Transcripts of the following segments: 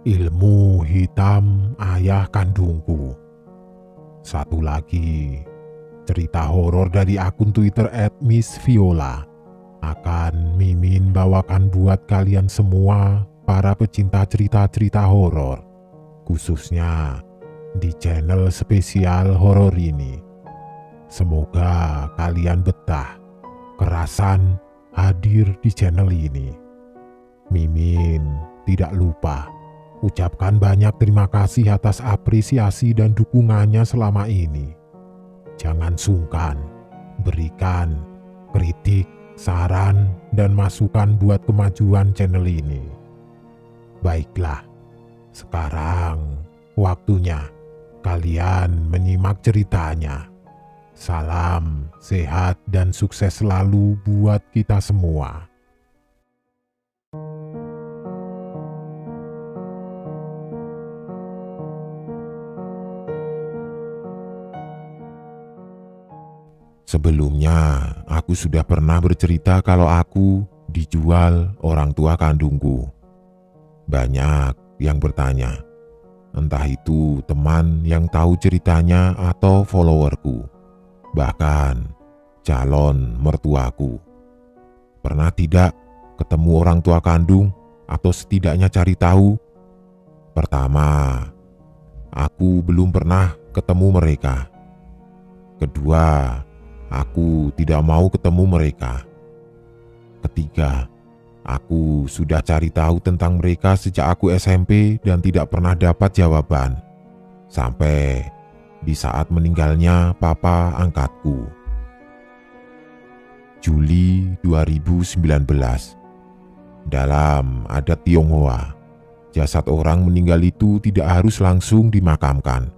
Ilmu Hitam Ayah Kandungku. Satu lagi cerita horor dari akun Twitter @missviola akan Mimin bawakan buat kalian semua para pecinta cerita-cerita horor, khususnya di channel spesial horor ini. Semoga kalian betah kerasan hadir di channel ini. Mimin tidak lupa ucapkan banyak terima kasih atas apresiasi dan dukungannya selama ini. Jangan sungkan berikan kritik, saran, dan masukan buat kemajuan channel ini. Baiklah, sekarang waktunya kalian menyimak ceritanya. Salam sehat dan sukses selalu buat kita semua. Sebelumnya, aku sudah pernah bercerita kalau aku dijual orang tua kandungku. Banyak yang bertanya, entah itu teman yang tahu ceritanya atau followerku, bahkan calon mertuaku. Pernah tidak ketemu orang tua kandung atau setidaknya cari tahu? Pertama, aku belum pernah ketemu mereka. Kedua, aku tidak mau ketemu mereka. Ketiga, aku sudah cari tahu tentang mereka sejak aku SMP dan tidak pernah dapat jawaban. Sampai di saat meninggalnya papa angkatku. Juli 2019. Dalam adat Tionghoa, jasad orang meninggal itu tidak harus langsung dimakamkan.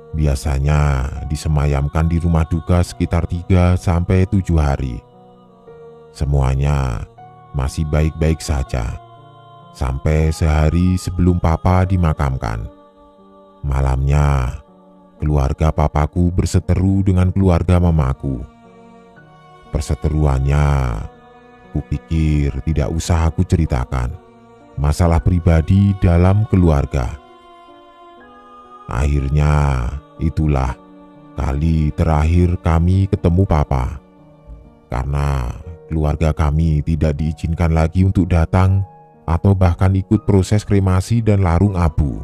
Biasanya disemayamkan di rumah duka sekitar 3-7 hari. Semuanya masih baik-baik saja, sampai sehari sebelum papa dimakamkan. Malamnya, keluarga papaku berseteru dengan keluarga mamaku. Perseteruannya, kupikir tidak usah aku ceritakan. Masalah pribadi dalam keluarga. Akhirnya, itulah kali terakhir kami ketemu papa. Karena keluarga kami tidak diizinkan lagi untuk datang atau bahkan ikut proses kremasi dan larung abu.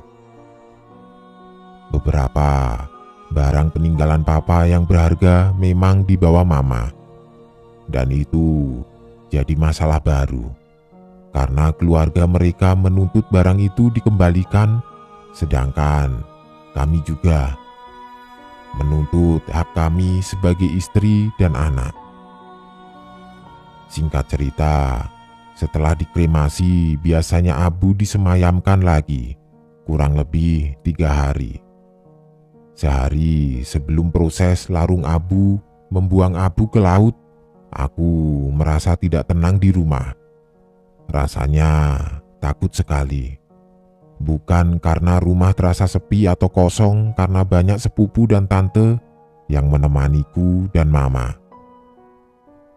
Beberapa barang peninggalan papa yang berharga memang dibawa mama. Dan itu jadi masalah baru. Karena keluarga mereka menuntut barang itu dikembalikan, sedangkan kami juga menuntut hak kami sebagai istri dan anak. Singkat cerita, setelah dikremasi biasanya abu disemayamkan lagi, kurang lebih 3 hari. Sehari sebelum proses larung abu membuang abu ke laut, aku merasa tidak tenang di rumah. Rasanya takut sekali. Bukan karena rumah terasa sepi atau kosong karena banyak sepupu dan tante yang menemaniku dan mama.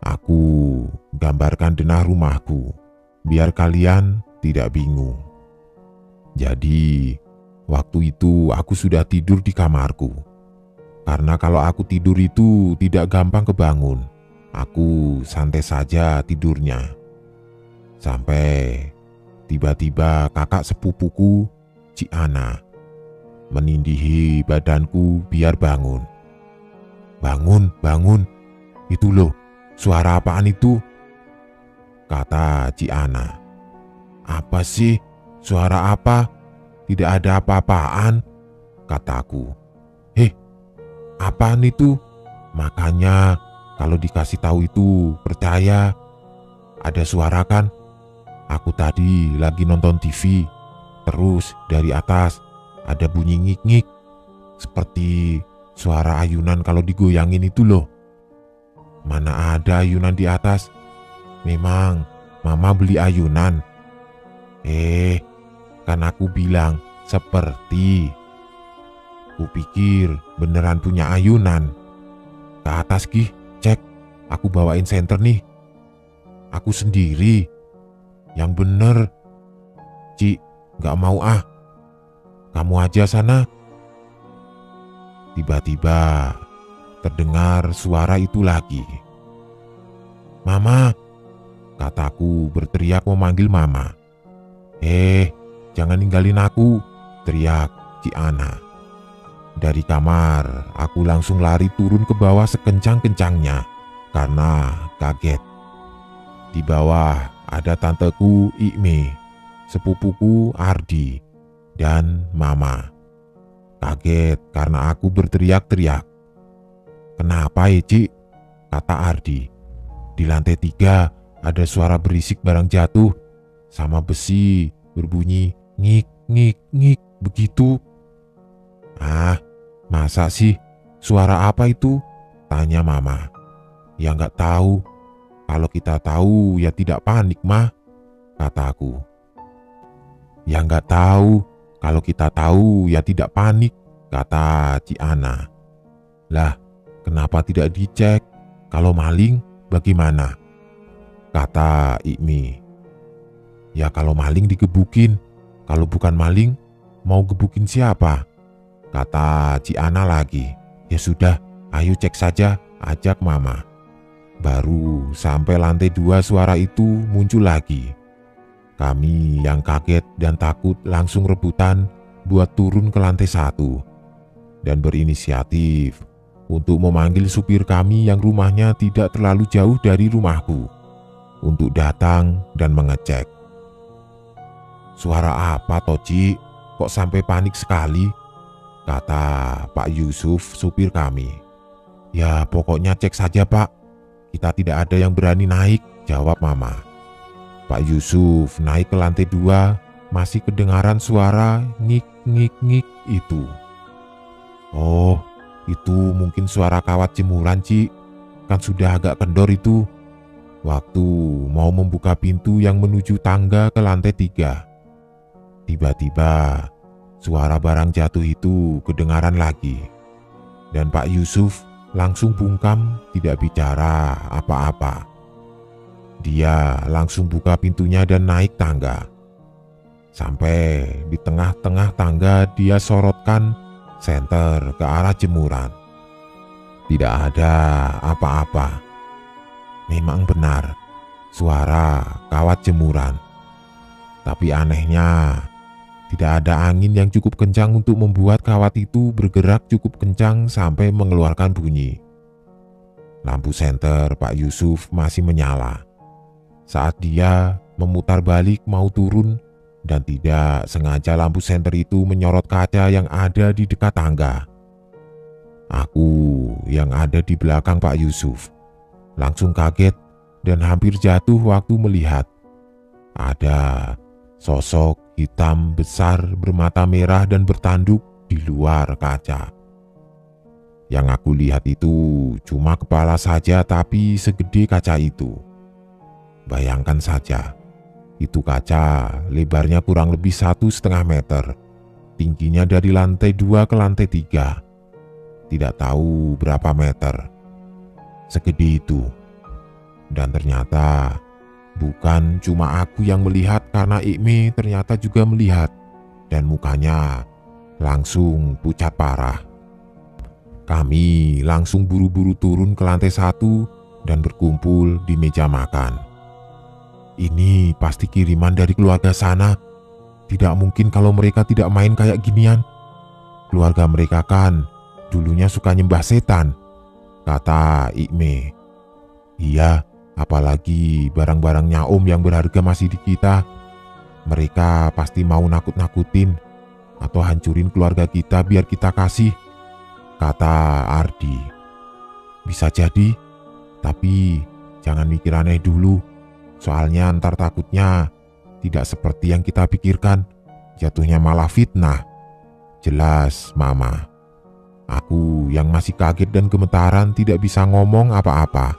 Aku gambarkan denah rumahku, biar kalian tidak bingung. Jadi, waktu itu aku sudah tidur di kamarku. Karena kalau aku tidur itu tidak gampang kebangun, aku santai saja tidurnya. Sampai tiba-tiba kakak sepupuku, Cik Ana, menindihi badanku biar bangun. Bangun, bangun, itu loh, suara apaan itu? Kata Cik Ana. Apa sih, suara apa? Tidak ada apa-apaan, kataku. Apaan itu? Makanya kalau dikasih tahu itu percaya. Ada suara kan? Aku tadi lagi nonton TV, terus dari atas ada bunyi ngik-ngik, seperti suara ayunan kalau digoyangin itu loh. Mana ada ayunan di atas? Memang mama beli ayunan? Kan aku bilang seperti. Kupikir beneran punya ayunan. Ke atas Gih, cek, aku bawain senter nih. Aku sendiri. Yang bener, Ci, gak mau ah, kamu aja sana." Tiba-tiba terdengar suara itu lagi. "Mama," kataku berteriak memanggil mama. Jangan ninggalin aku," teriak Ci Ana. Dari kamar, aku langsung lari turun ke bawah sekencang-kencangnya karena kaget. Di bawah ada tanteku Ikme, sepupuku Ardi, dan mama. Kaget karena aku berteriak-teriak. "Kenapa Ci?" kata Ardi. "Di lantai 3 ada suara berisik barang jatuh sama besi berbunyi ngik ngik ngik begitu." "Ah, masa sih? Suara apa itu?" tanya mama. "Ya nggak tahu. Kalau kita tahu ya tidak panik mah," kataku. "Ya nggak tahu. Kalau kita tahu ya tidak panik," kata Ci Ana. "Lah, kenapa tidak dicek? Kalau maling bagaimana?" kata Ikmi. "Ya kalau maling digebukin. Kalau bukan maling, mau gebukin siapa?" kata Ci Ana lagi. "Ya sudah, ayo cek saja," ajak mama. Baru sampai lantai 2 suara itu muncul lagi. Kami yang kaget dan takut langsung rebutan buat turun ke lantai 1 dan berinisiatif untuk memanggil supir kami yang rumahnya tidak terlalu jauh dari rumahku untuk datang dan mengecek. "Suara apa Toci? Kok sampai panik sekali?" kata Pak Yusuf, supir kami. "Ya pokoknya cek saja Pak. Kita tidak ada yang berani naik," jawab mama. Pak Yusuf naik ke lantai 2, masih kedengaran suara ngik ngik ngik itu. "Oh, itu mungkin suara kawat jemuran Ci. Kan sudah agak kendor itu. Waktu mau membuka pintu yang menuju tangga ke lantai 3. Tiba-tiba suara barang jatuh itu kedengaran lagi. Dan Pak Yusuf langsung bungkam tidak bicara apa-apa. Dia langsung buka pintunya dan naik tangga. Sampai di tengah-tengah tangga dia sorotkan senter ke arah jemuran. Tidak ada apa-apa. Memang benar, suara kawat jemuran. Tapi anehnya, tidak ada angin yang cukup kencang untuk membuat kawat itu bergerak cukup kencang sampai mengeluarkan bunyi. Lampu senter Pak Yusuf masih menyala saat dia memutar balik mau turun, dan tidak sengaja lampu senter itu menyorot kaca yang ada di dekat tangga. Aku yang ada di belakang Pak Yusuf langsung kaget dan hampir jatuh waktu melihat ada sosok hitam besar bermata merah dan bertanduk di luar kaca. Yang aku lihat itu cuma kepala saja, tapi segede kaca itu. Bayangkan saja, itu kaca lebarnya kurang lebih 1,5 meter, tingginya dari lantai 2 ke lantai 3. Tidak tahu berapa meter, segede itu. Dan ternyata bukan cuma aku yang melihat, karena Ikmi ternyata juga melihat, dan mukanya langsung pucat parah. Kami langsung buru-buru turun ke lantai 1 dan berkumpul di meja makan. "Ini pasti kiriman dari keluarga sana. Tidak mungkin kalau mereka tidak main kayak ginian. Keluarga mereka kan dulunya suka nyembah setan," kata Ikme. "Iya, apalagi barang-barangnya Om yang berharga masih di kita. Mereka pasti mau nakut-nakutin atau hancurin keluarga kita biar kita kasih," kata Ardi. "Bisa jadi, tapi jangan mikir aneh dulu. Soalnya ntar takutnya tidak seperti yang kita pikirkan, jatuhnya malah fitnah," jelas mama. Aku yang masih kaget dan gemetaran tidak bisa ngomong apa-apa,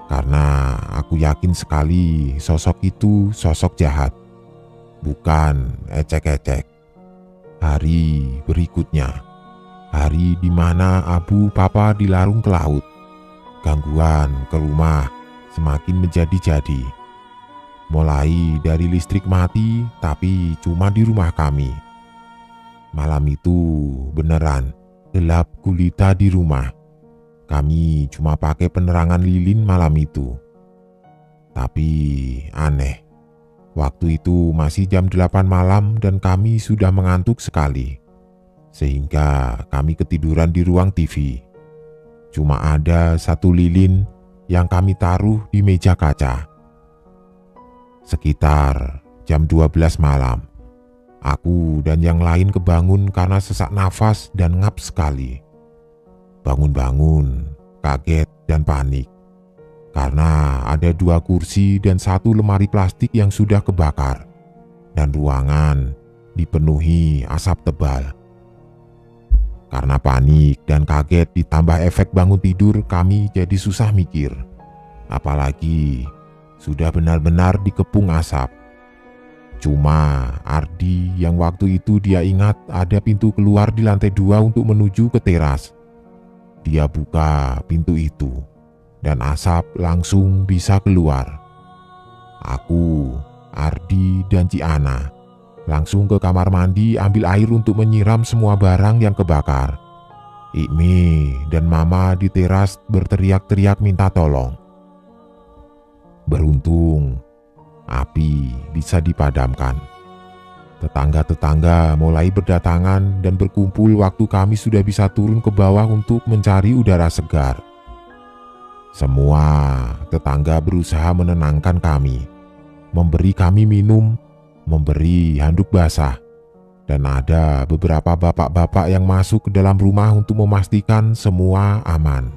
karena aku yakin sekali sosok itu sosok jahat, bukan ecek-ecek. Hari berikutnya, hari di mana Abu Papa dilarung ke laut, gangguan ke rumah semakin menjadi-jadi. Mulai dari listrik mati, tapi cuma di rumah kami. Malam itu beneran gelap gulita di rumah. Kami cuma pakai penerangan lilin malam itu. Tapi aneh, waktu itu masih jam 8 malam dan kami sudah mengantuk sekali. Sehingga kami ketiduran di ruang TV. Cuma ada satu lilin yang kami taruh di meja kaca. Sekitar jam 12 malam, aku dan yang lain kebangun karena sesak nafas dan ngap sekali. Bangun-bangun, kaget dan panik. Karena ada 2 kursi dan 1 lemari plastik yang sudah kebakar. Dan ruangan dipenuhi asap tebal. Karena panik dan kaget ditambah efek bangun tidur, kami jadi susah mikir. Apalagi sudah benar-benar dikepung asap. Cuma Ardi yang waktu itu dia ingat ada pintu keluar di lantai 2 untuk menuju ke teras. Dia buka pintu itu dan asap langsung bisa keluar. Aku, Ardi, dan Ciana langsung ke kamar mandi ambil air untuk menyiram semua barang yang kebakar. Ikmi dan Mama di teras berteriak-teriak minta tolong. Beruntung, api bisa dipadamkan. Tetangga-tetangga mulai berdatangan dan berkumpul waktu kami sudah bisa turun ke bawah untuk mencari udara segar. Semua tetangga berusaha menenangkan kami, memberi kami minum, memberi handuk basah, dan ada beberapa bapak-bapak yang masuk ke dalam rumah untuk memastikan semua aman.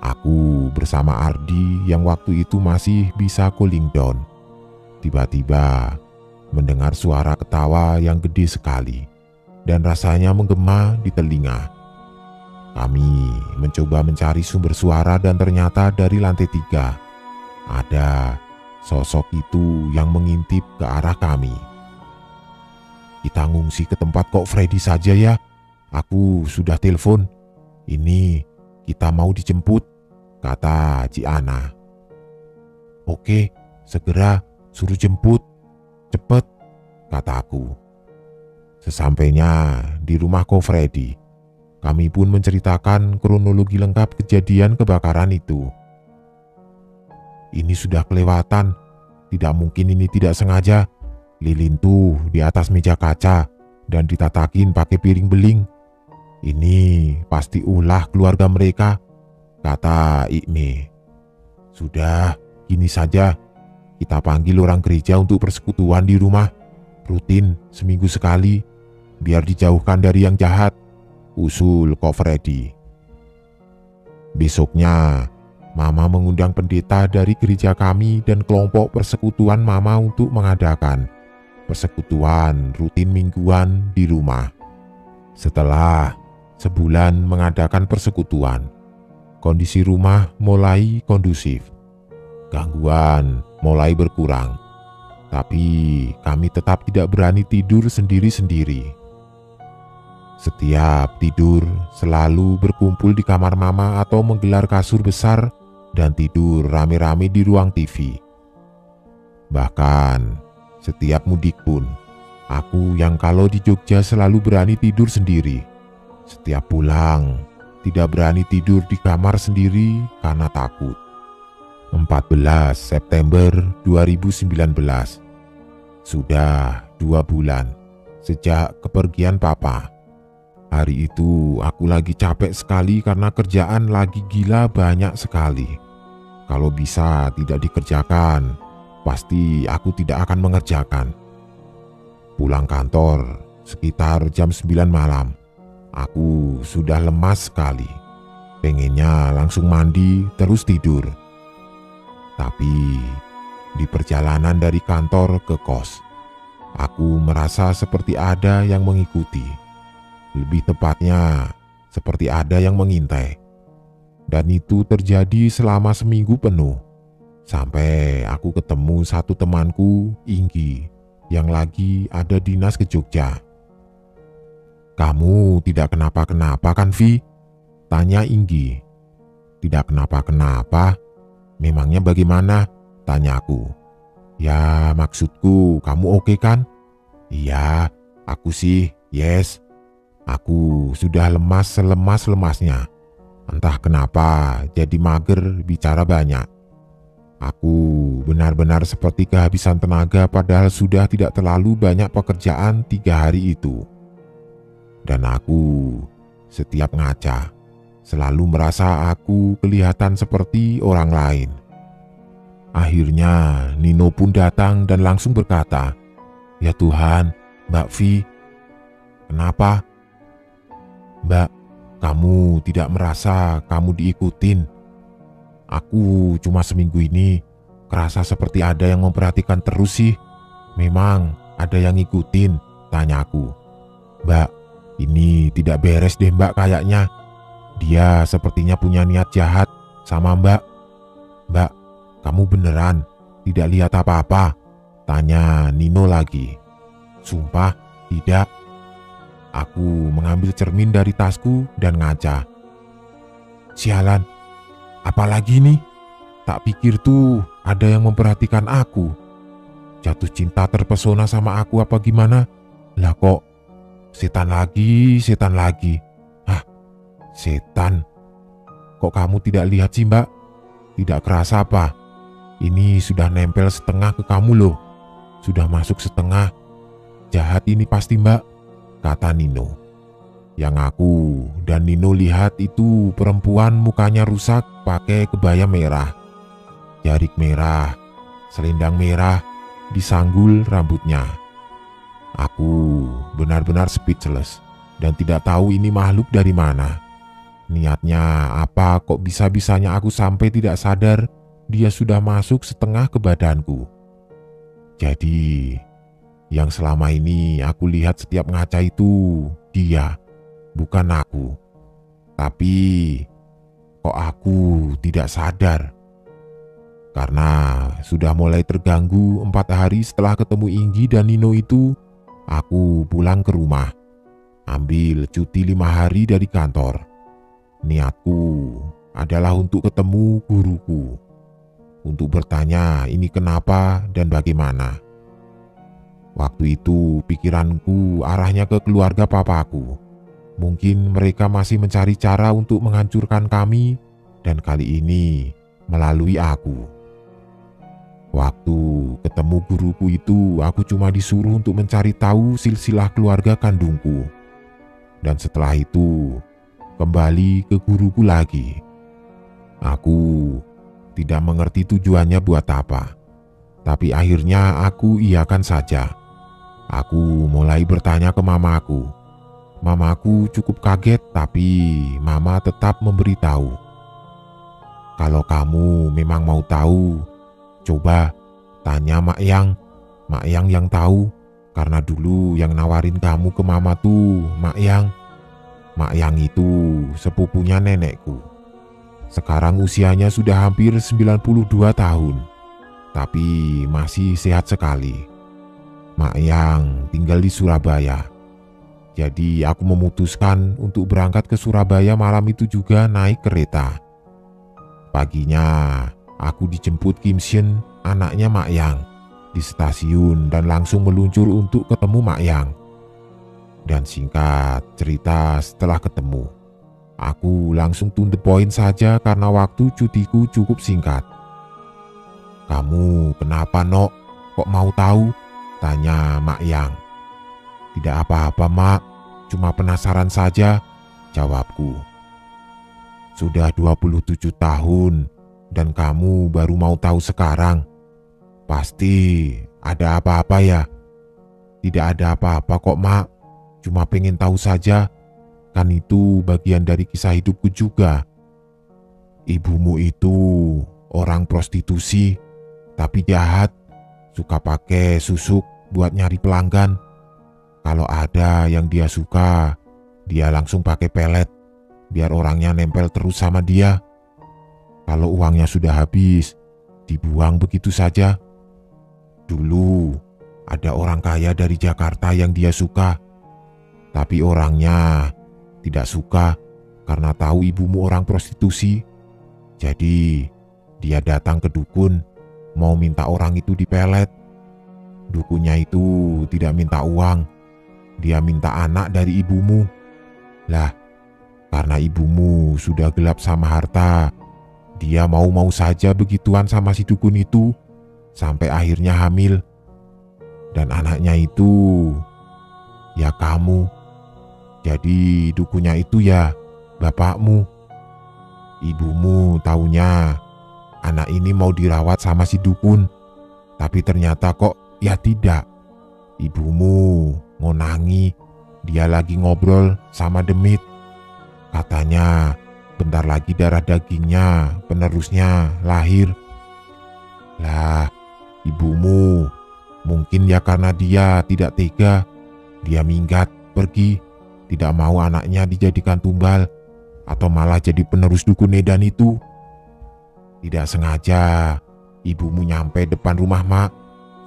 Aku bersama Ardi yang waktu itu masih bisa cooling down. Tiba-tiba mendengar suara ketawa yang gede sekali dan rasanya menggema di telinga. Kami mencoba mencari sumber suara dan ternyata dari lantai 3 ada sosok itu yang mengintip ke arah kami. Kita ngungsi ke tempat Kok Freddy saja ya. Aku sudah telepon. Ini kita mau dijemput, kata Ciana. Oke, segera suruh jemput. Cepet, kataku. Sesampainya di rumah Ko Freddy, kami pun menceritakan kronologi lengkap kejadian kebakaran itu. Ini sudah kelewatan, tidak mungkin ini tidak sengaja. Lilin tuh di atas meja kaca dan ditatakin pakai piring beling. Ini pasti ulah keluarga mereka, kata Ikme. Sudah, gini saja. Kita panggil orang gereja untuk persekutuan di rumah, rutin seminggu sekali, biar dijauhkan dari yang jahat, usul Ko Freddy. Besoknya, Mama mengundang pendeta dari gereja kami dan kelompok persekutuan Mama untuk mengadakan persekutuan rutin mingguan di rumah. Setelah sebulan mengadakan persekutuan, kondisi rumah mulai kondusif. Gangguan mulai berkurang, tapi kami tetap tidak berani tidur sendiri-sendiri. Setiap tidur selalu berkumpul di kamar Mama atau menggelar kasur besar dan tidur rame-rame di ruang TV. Bahkan setiap mudik pun, aku yang kalau di Jogja selalu berani tidur sendiri. Setiap pulang, tidak berani tidur di kamar sendiri karena takut. 14 September 2019. Sudah 2 bulan sejak kepergian Papa. Hari itu aku lagi capek sekali karena kerjaan lagi gila banyak sekali. Kalau bisa tidak dikerjakan, pasti aku tidak akan mengerjakan. Pulang kantor sekitar jam 9 malam. Aku sudah lemas sekali. Pengennya langsung mandi terus tidur. Tapi di perjalanan dari kantor ke kos, aku merasa seperti ada yang mengikuti. Lebih tepatnya, seperti ada yang mengintai. Dan itu terjadi selama seminggu penuh. Sampai aku ketemu satu temanku, Inggi, yang lagi ada dinas ke Jogja. Kamu tidak kenapa-kenapa kan, Vi? Tanya Inggi. Tidak kenapa-kenapa. Memangnya bagaimana? Tanyaku. Ya maksudku kamu oke kan? Iya, aku sih Yes, aku sudah lemas selemas-lemasnya. Entah kenapa jadi mager bicara banyak. Aku benar-benar seperti kehabisan tenaga padahal sudah tidak terlalu banyak pekerjaan 3 hari itu. Dan aku setiap ngaca selalu merasa aku kelihatan seperti orang lain. Akhirnya Nino pun datang dan langsung berkata, "Ya Tuhan, Mbak Vi, kenapa? Mbak, kamu tidak merasa kamu diikutin? Aku cuma seminggu ini kerasa seperti ada yang memperhatikan terus sih. Memang ada yang ngikutin?" tanyaku. "Mbak, ini tidak beres deh Mbak kayaknya. Dia sepertinya punya niat jahat sama Mbak." "Mbak, kamu beneran tidak lihat apa-apa?" tanya Nino lagi. "Sumpah tidak." Aku mengambil cermin dari tasku dan ngaca. Sialan, apalagi nih? Tak pikir tuh ada yang memperhatikan aku. Jatuh cinta terpesona sama aku apa gimana? Lah kok setan lagi, setan lagi. Hah, setan? Kok kamu tidak lihat sih Mbak? Tidak kerasa apa? Ini sudah nempel setengah ke kamu loh. Sudah masuk setengah. Jahat ini pasti Mbak, kata Nino. Yang aku dan Nino lihat itu perempuan mukanya rusak pakai kebaya merah, jarik merah, selendang merah, disanggul rambutnya. Aku benar-benar speechless dan tidak tahu ini makhluk dari mana. Niatnya apa kok bisa-bisanya aku sampai tidak sadar dia sudah masuk setengah ke badanku. Jadi yang selama ini aku lihat setiap ngaca itu dia, bukan aku. Tapi kok aku tidak sadar? Karena sudah mulai terganggu 4 hari setelah ketemu Inggi dan Nino itu, aku pulang ke rumah, ambil cuti 5 hari dari kantor. Niatku adalah untuk ketemu guruku, untuk bertanya ini kenapa dan bagaimana. Waktu itu pikiranku arahnya ke keluarga papaku. Mungkin mereka masih mencari cara untuk menghancurkan kami, dan kali ini melalui aku. Waktu ketemu guruku itu, aku cuma disuruh untuk mencari tahu silsilah keluarga kandungku. Dan setelah itu, kembali ke guruku lagi. Aku tidak mengerti tujuannya buat apa. Tapi akhirnya aku iyakan saja. Aku mulai bertanya ke mamaku. Mamaku cukup kaget tapi mama tetap memberitahu. Kalau kamu memang mau tahu, coba tanya Mak Yang. Mak Yang yang tahu, karena dulu yang nawarin kamu ke mama tuh Mak Yang. Mak Yang itu sepupunya nenekku. Sekarang usianya sudah hampir 92 tahun, tapi masih sehat sekali. Mak Yang tinggal di Surabaya. Jadi aku memutuskan untuk berangkat ke Surabaya malam itu juga naik kereta. Paginya aku dijemput Kim Shin, anaknya Mak Yang, di stasiun dan langsung meluncur untuk ketemu Mak Yang. Dan singkat cerita, setelah ketemu, aku langsung to the point saja karena waktu cutiku cukup singkat. "Kamu kenapa Nok? Kok mau tahu?" tanya Mak Yang. "Tidak apa-apa Mak, cuma penasaran saja," jawabku. "Sudah 27 tahun dan kamu baru mau tahu sekarang. Pasti ada apa-apa ya?" "Tidak ada apa-apa kok Mak, cuma pengen tahu saja. Kan itu bagian dari kisah hidupku juga. Ibumu itu orang prostitusi, tapi jahat, suka pakai susuk buat nyari pelanggan. Kalau ada yang dia suka, dia langsung pakai pelet, biar orangnya nempel terus sama dia. Kalau uangnya sudah habis, dibuang begitu saja. Dulu ada orang kaya dari Jakarta yang dia suka, tapi orangnya tidak suka karena tahu ibumu orang prostitusi. Jadi dia datang ke dukun, mau minta orang itu dipelet. Dukunnya itu tidak minta uang, dia minta anak dari ibumu. Lah, karena ibumu sudah gelap sama harta, dia mau-mau saja begituan sama si dukun itu, sampai akhirnya hamil. Dan anaknya itu, ya kamu. Jadi dukunnya itu ya bapakmu. Ibumu taunya anak ini mau dirawat sama si dukun, tapi ternyata kok ya tidak. Ibumu ngonangi dia lagi ngobrol sama demit. Katanya bentar lagi darah dagingnya penerusnya lahir. Lah, ibumu mungkin ya karena dia tidak tega, dia minggat pergi, tidak mau anaknya dijadikan tumbal atau malah jadi penerus dukun edan itu. Tidak sengaja ibumu nyampe depan rumah mak,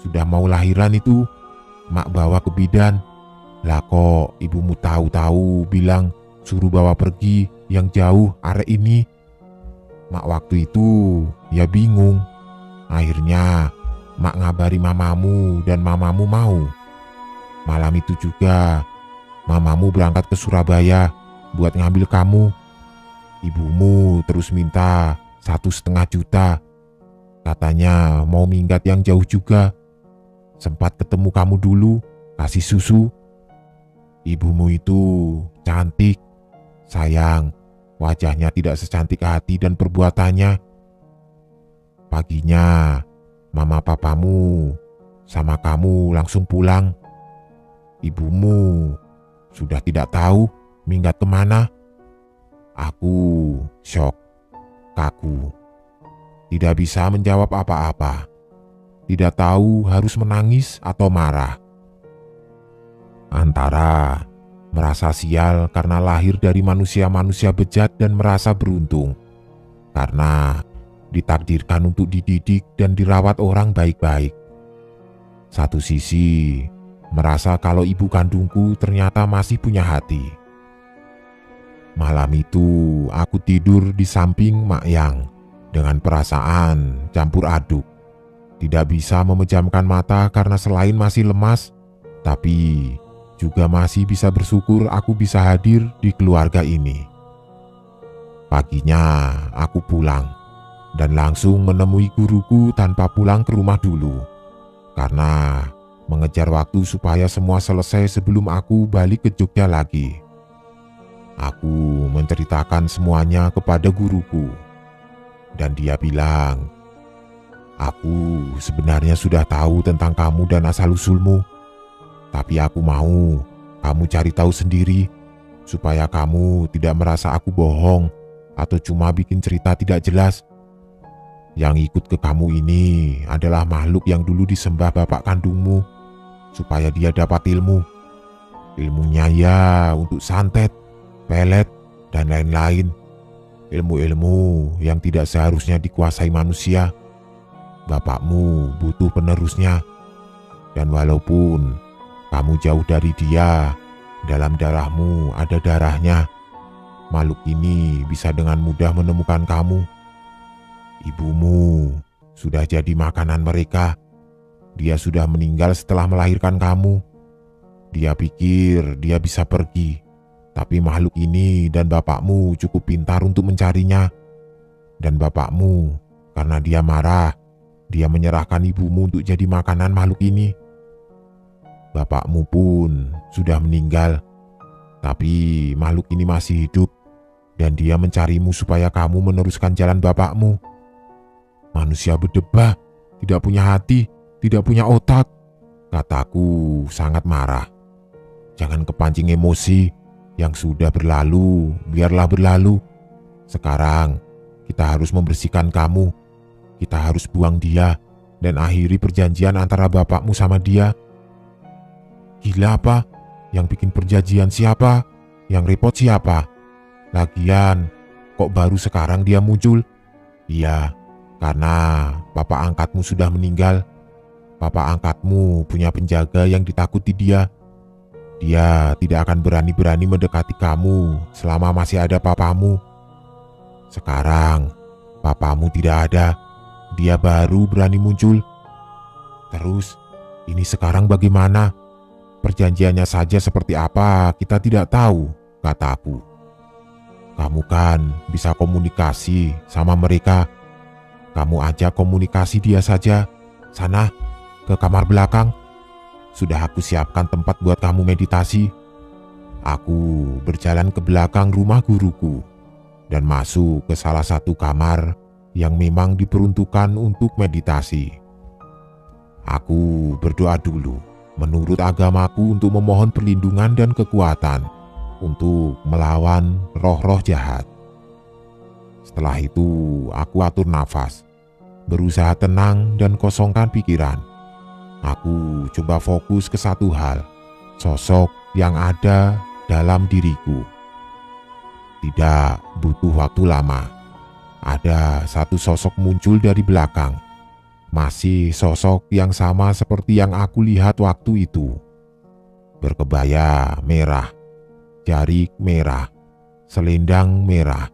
sudah mau lahiran itu. Mak bawa ke bidan. Lah kok ibumu tahu-tahu bilang suruh bawa pergi yang jauh arek ini. Mak waktu itu ya bingung. Akhirnya mak ngabari mamamu dan mamamu mau. Malam itu juga mamamu berangkat ke Surabaya buat ngambil kamu. Ibumu terus minta 1,5 juta. Katanya mau minggat yang jauh juga. Sempat ketemu kamu dulu, kasih susu. Ibumu itu cantik. Sayang, wajahnya tidak secantik hati dan perbuatannya. Paginya, mama papamu sama kamu langsung pulang. Ibumu sudah tidak tahu minggat kemana. Aku syok, kaku. Tidak bisa menjawab apa-apa. Tidak tahu harus menangis atau marah. Antara merasa sial karena lahir dari manusia-manusia bejat dan merasa beruntung karena ditakdirkan untuk dididik dan dirawat orang baik-baik. Satu sisi merasa kalau ibu kandungku ternyata masih punya hati. Malam itu aku tidur di samping Mak Yang dengan perasaan campur aduk. Tidak bisa memejamkan mata karena selain masih lemas, tapi juga masih bisa bersyukur aku bisa hadir di keluarga ini. Paginya aku pulang dan langsung menemui guruku tanpa pulang ke rumah dulu. Karena mengejar waktu supaya semua selesai sebelum aku balik ke Jogja lagi. Aku menceritakan semuanya kepada guruku. Dan dia bilang, aku sebenarnya sudah tahu tentang kamu dan asal-usulmu. Tapi aku mau kamu cari tahu sendiri, supaya kamu tidak merasa aku bohong atau cuma bikin cerita tidak jelas. Yang ikut ke kamu ini adalah makhluk yang dulu disembah bapak kandungmu, supaya dia dapat ilmu. Ilmunya ya untuk santet, pelet, dan lain-lain. Ilmu-ilmu yang tidak seharusnya dikuasai manusia. Bapakmu butuh penerusnya. Dan walaupun kamu jauh dari dia, dalam darahmu ada darahnya. Makhluk ini bisa dengan mudah menemukan kamu. Ibumu sudah jadi makanan mereka. Dia sudah meninggal setelah melahirkan kamu. Dia pikir dia bisa pergi, tapi makhluk ini dan bapakmu cukup pintar untuk mencarinya. Dan bapakmu, karena dia marah, dia menyerahkan ibumu untuk jadi makanan makhluk ini. Bapakmu pun sudah meninggal, tapi makhluk ini masih hidup. Dan dia mencarimu supaya kamu meneruskan jalan bapakmu. Manusia berdebah, tidak punya hati, tidak punya otak, kataku sangat marah. Jangan kepancing emosi. Yang sudah berlalu, biarlah berlalu. Sekarang, kita harus membersihkan kamu. Kita harus buang dia dan akhiri perjanjian antara bapakmu sama dia. Gila apa? Yang bikin perjanjian siapa? Yang repot siapa? Lagian, kok baru sekarang dia muncul? Iya, karena bapak angkatmu sudah meninggal. Bapak angkatmu punya penjaga yang ditakuti dia. Dia tidak akan berani-berani mendekati kamu selama masih ada papamu. Sekarang, papamu tidak ada. Dia baru berani muncul. Terus, ini sekarang bagaimana? Perjanjiannya saja seperti apa kita tidak tahu, kataku. Kamu kan bisa komunikasi sama mereka. Kamu ajak komunikasi dia saja. Sana, ke kamar belakang. Sudah aku siapkan tempat buat kamu meditasi. Aku berjalan ke belakang rumah guruku dan masuk ke salah satu kamar yang memang diperuntukkan untuk meditasi. Aku berdoa dulu menurut agamaku untuk memohon perlindungan dan kekuatan untuk melawan roh-roh jahat. Setelah itu aku atur nafas, berusaha tenang dan kosongkan pikiran. Aku coba fokus ke satu hal, sosok yang ada dalam diriku. Tidak butuh waktu lama. Ada satu sosok muncul dari belakang. Masih sosok yang sama seperti yang aku lihat waktu itu. Berkebaya merah, jarik merah, selendang merah,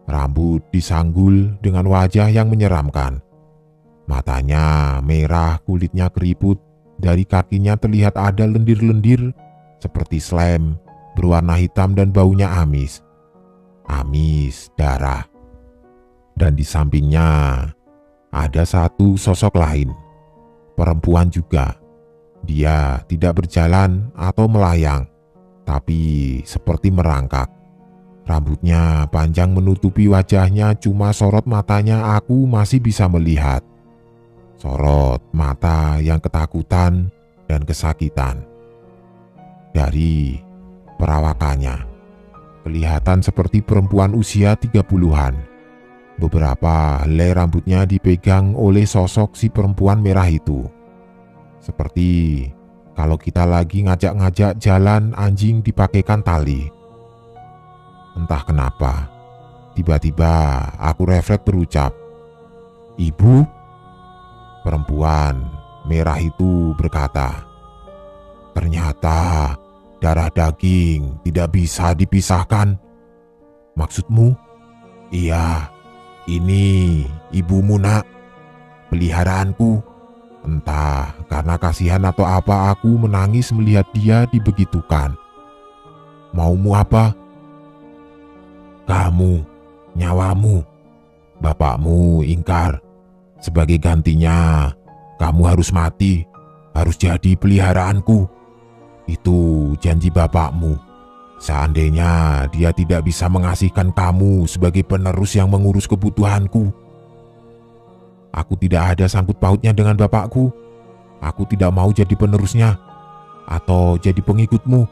rambut disanggul dengan wajah yang menyeramkan. Matanya merah, kulitnya keriput, dari kakinya terlihat ada lendir-lendir seperti slime berwarna hitam dan baunya amis. Amis darah. Dan di sampingnya ada satu sosok lain, perempuan juga. Dia tidak berjalan atau melayang, tapi seperti merangkak. Rambutnya panjang menutupi wajahnya, cuma sorot matanya aku masih bisa melihat. Sorot mata yang ketakutan dan kesakitan. Dari perawakannya, kelihatan seperti perempuan usia 30-an. Beberapa helai rambutnya dipegang oleh sosok si perempuan merah itu. Seperti kalau kita lagi ngajak-ngajak jalan anjing dipakaikan tali. Entah kenapa, tiba-tiba aku refleks berucap, "Ibu?" Perempuan merah itu berkata, "Ternyata darah daging tidak bisa dipisahkan." "Maksudmu?" "Iya, ini ibumu, Nak. Peliharaanku. Entah karena kasihan atau apa aku menangis melihat dia dibegitukan." "Maumu apa?" "Kamu, nyawamu. Bapakmu ingkar. Sebagai gantinya, kamu harus mati, harus jadi peliharaanku. Itu janji bapakmu. Seandainya dia tidak bisa mengasihkan kamu sebagai penerus yang mengurus kebutuhanku." "Aku tidak ada sangkut pautnya dengan bapakku. Aku tidak mau jadi penerusnya atau jadi pengikutmu.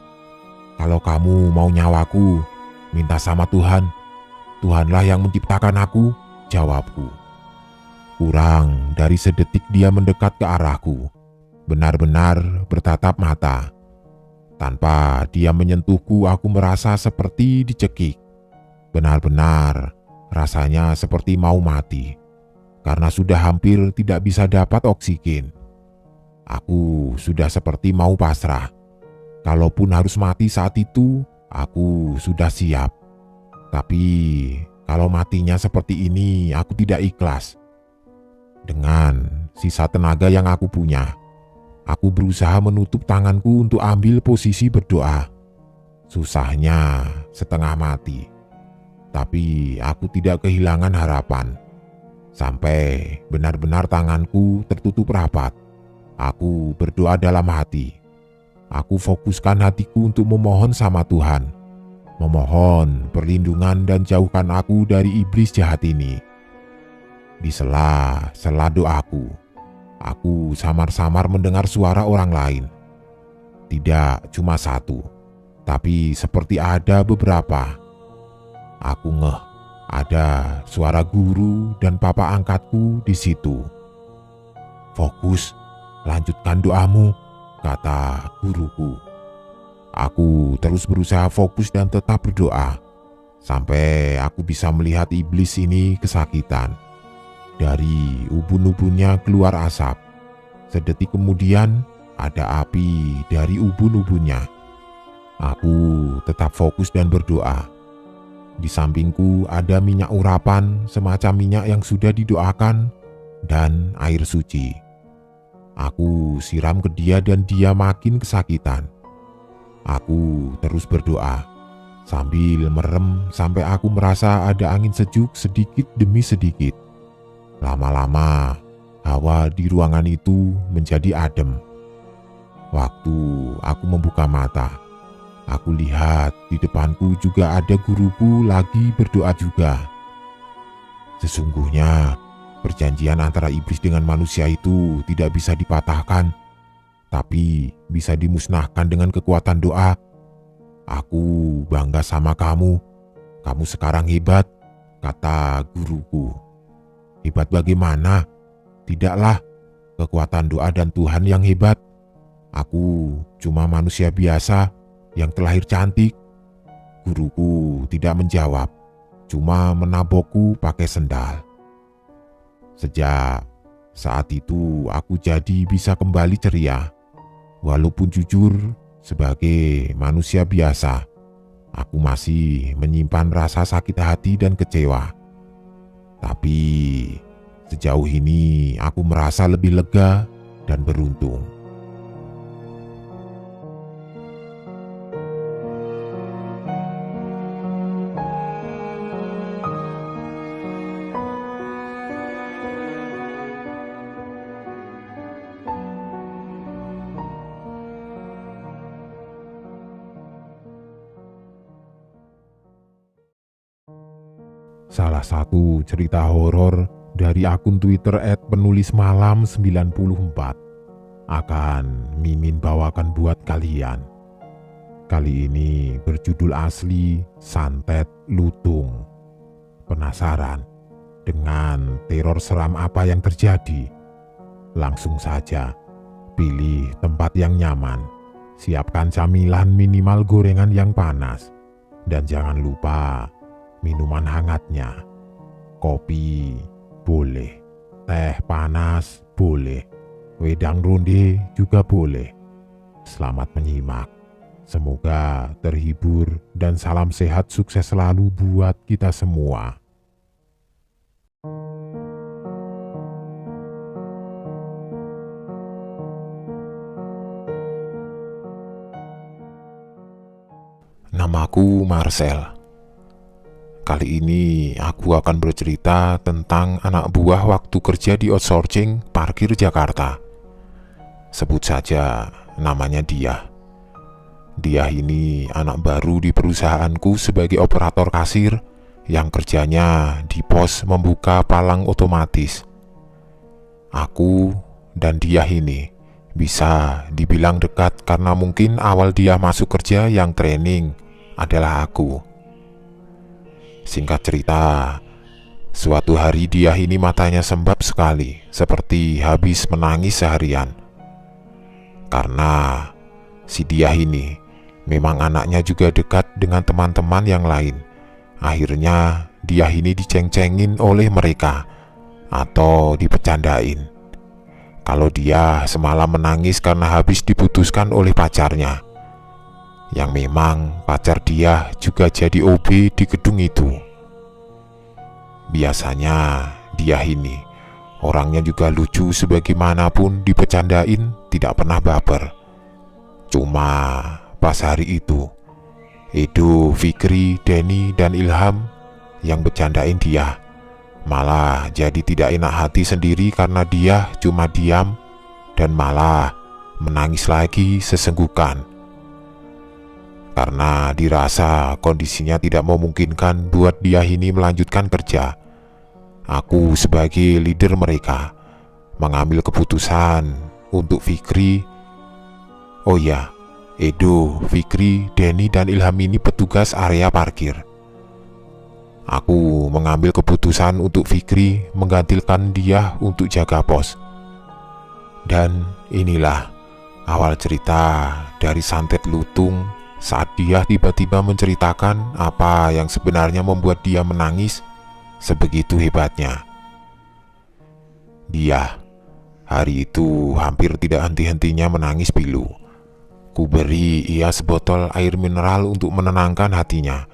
Kalau kamu mau nyawaku, minta sama Tuhan. Tuhanlah yang menciptakan aku," jawabku. Kurang dari sedetik dia mendekat ke arahku, benar-benar bertatap mata. Tanpa dia menyentuhku, aku merasa seperti dicekik. Benar-benar rasanya seperti mau mati, karena sudah hampir tidak bisa dapat oksigen. Aku sudah seperti mau pasrah. Kalaupun harus mati saat itu, aku sudah siap. Tapi kalau matinya seperti ini, aku tidak ikhlas. Dengan sisa tenaga yang aku punya, aku berusaha menutup tanganku untuk ambil posisi berdoa. Susahnya setengah mati, tapi aku tidak kehilangan harapan. Sampai benar-benar tanganku tertutup rapat, aku berdoa dalam hati. Aku fokuskan hatiku untuk memohon sama Tuhan, memohon perlindungan dan jauhkan aku dari iblis jahat ini. Di sela-sela doaku, aku samar-samar mendengar suara orang lain. Tidak cuma satu, tapi seperti ada beberapa. Aku ngeh, ada suara guru dan papa angkatku di situ. "Fokus, lanjutkan doamu," kata guruku. Aku terus berusaha fokus dan tetap berdoa, sampai aku bisa melihat iblis ini kesakitan. Dari ubun-ubunnya keluar asap. Sedetik kemudian ada api dari ubun-ubunnya. Aku tetap fokus dan berdoa. Di sampingku ada minyak urapan, semacam minyak yang sudah didoakan, dan air suci. Aku siram ke dia dan dia makin kesakitan. Aku terus berdoa sambil merem sampai aku merasa ada angin sejuk sedikit demi sedikit. Lama-lama hawa di ruangan itu menjadi adem. Waktu aku membuka mata, aku lihat di depanku juga ada guruku lagi berdoa juga. Sesungguhnya perjanjian antara iblis dengan manusia itu tidak bisa dipatahkan, tapi bisa dimusnahkan dengan kekuatan doa. Aku bangga sama kamu. Kamu sekarang hebat, kata guruku. Hebat bagaimana? Tidaklah, kekuatan doa dan Tuhan yang hebat. Aku cuma manusia biasa yang terlahir cantik. Guruku tidak menjawab, cuma menabokku pakai sendal. Sejak saat itu aku jadi bisa kembali ceria. Walaupun jujur, sebagai manusia biasa, aku masih menyimpan rasa sakit hati dan kecewa. Tapi sejauh ini aku merasa lebih lega dan beruntung. Salah satu cerita horor dari akun Twitter @penulismalam94 akan Mimin bawakan buat kalian. Kali ini berjudul asli Santet Lutung. Penasaran dengan teror seram apa yang terjadi? Langsung saja pilih tempat yang nyaman, siapkan camilan minimal gorengan yang panas, dan jangan lupa minuman hangatnya. Kopi boleh, teh panas boleh, wedang ronde juga boleh. Selamat menyimak. Semoga terhibur dan salam sehat sukses selalu buat kita semua. Namaku Marcel. Kali ini aku akan bercerita tentang anak buah waktu kerja di outsourcing parkir Jakarta. Sebut saja namanya Diah. Diah ini anak baru di perusahaanku sebagai operator kasir yang kerjanya di pos membuka palang otomatis. Aku dan Diah ini bisa dibilang dekat karena mungkin awal dia masuk kerja yang training adalah aku. Singkat cerita, suatu hari Diah ini matanya sembab sekali, seperti habis menangis seharian. Karena si Diah ini memang anaknya juga dekat dengan teman-teman yang lain. Akhirnya Diah ini diceng-cengin oleh mereka atau dipecandain kalau dia semalam menangis karena habis diputuskan oleh pacarnya, yang memang pacar dia juga jadi OB di gedung itu. Biasanya Diah ini orangnya juga lucu, sebagaimanapun dipecandain tidak pernah baper. Cuma pas hari itu Edo, Fikri, Denny, dan Ilham yang bercandain dia malah jadi tidak enak hati sendiri karena dia cuma diam dan malah menangis lagi sesenggukan. Karena dirasa kondisinya tidak memungkinkan buat Diah ini melanjutkan kerja, aku sebagai leader mereka mengambil keputusan untuk Fikri. Oh ya, Edo, Fikri, Denny, dan Ilham ini petugas area parkir. Aku mengambil keputusan untuk Fikri menggantikan dia untuk jaga pos. Dan inilah awal cerita dari Santet Lutung saat dia tiba-tiba menceritakan apa yang sebenarnya membuat dia menangis sebegitu hebatnya. Dia hari itu hampir tidak henti-hentinya menangis pilu. Ku beri ia sebotol air mineral untuk menenangkan hatinya.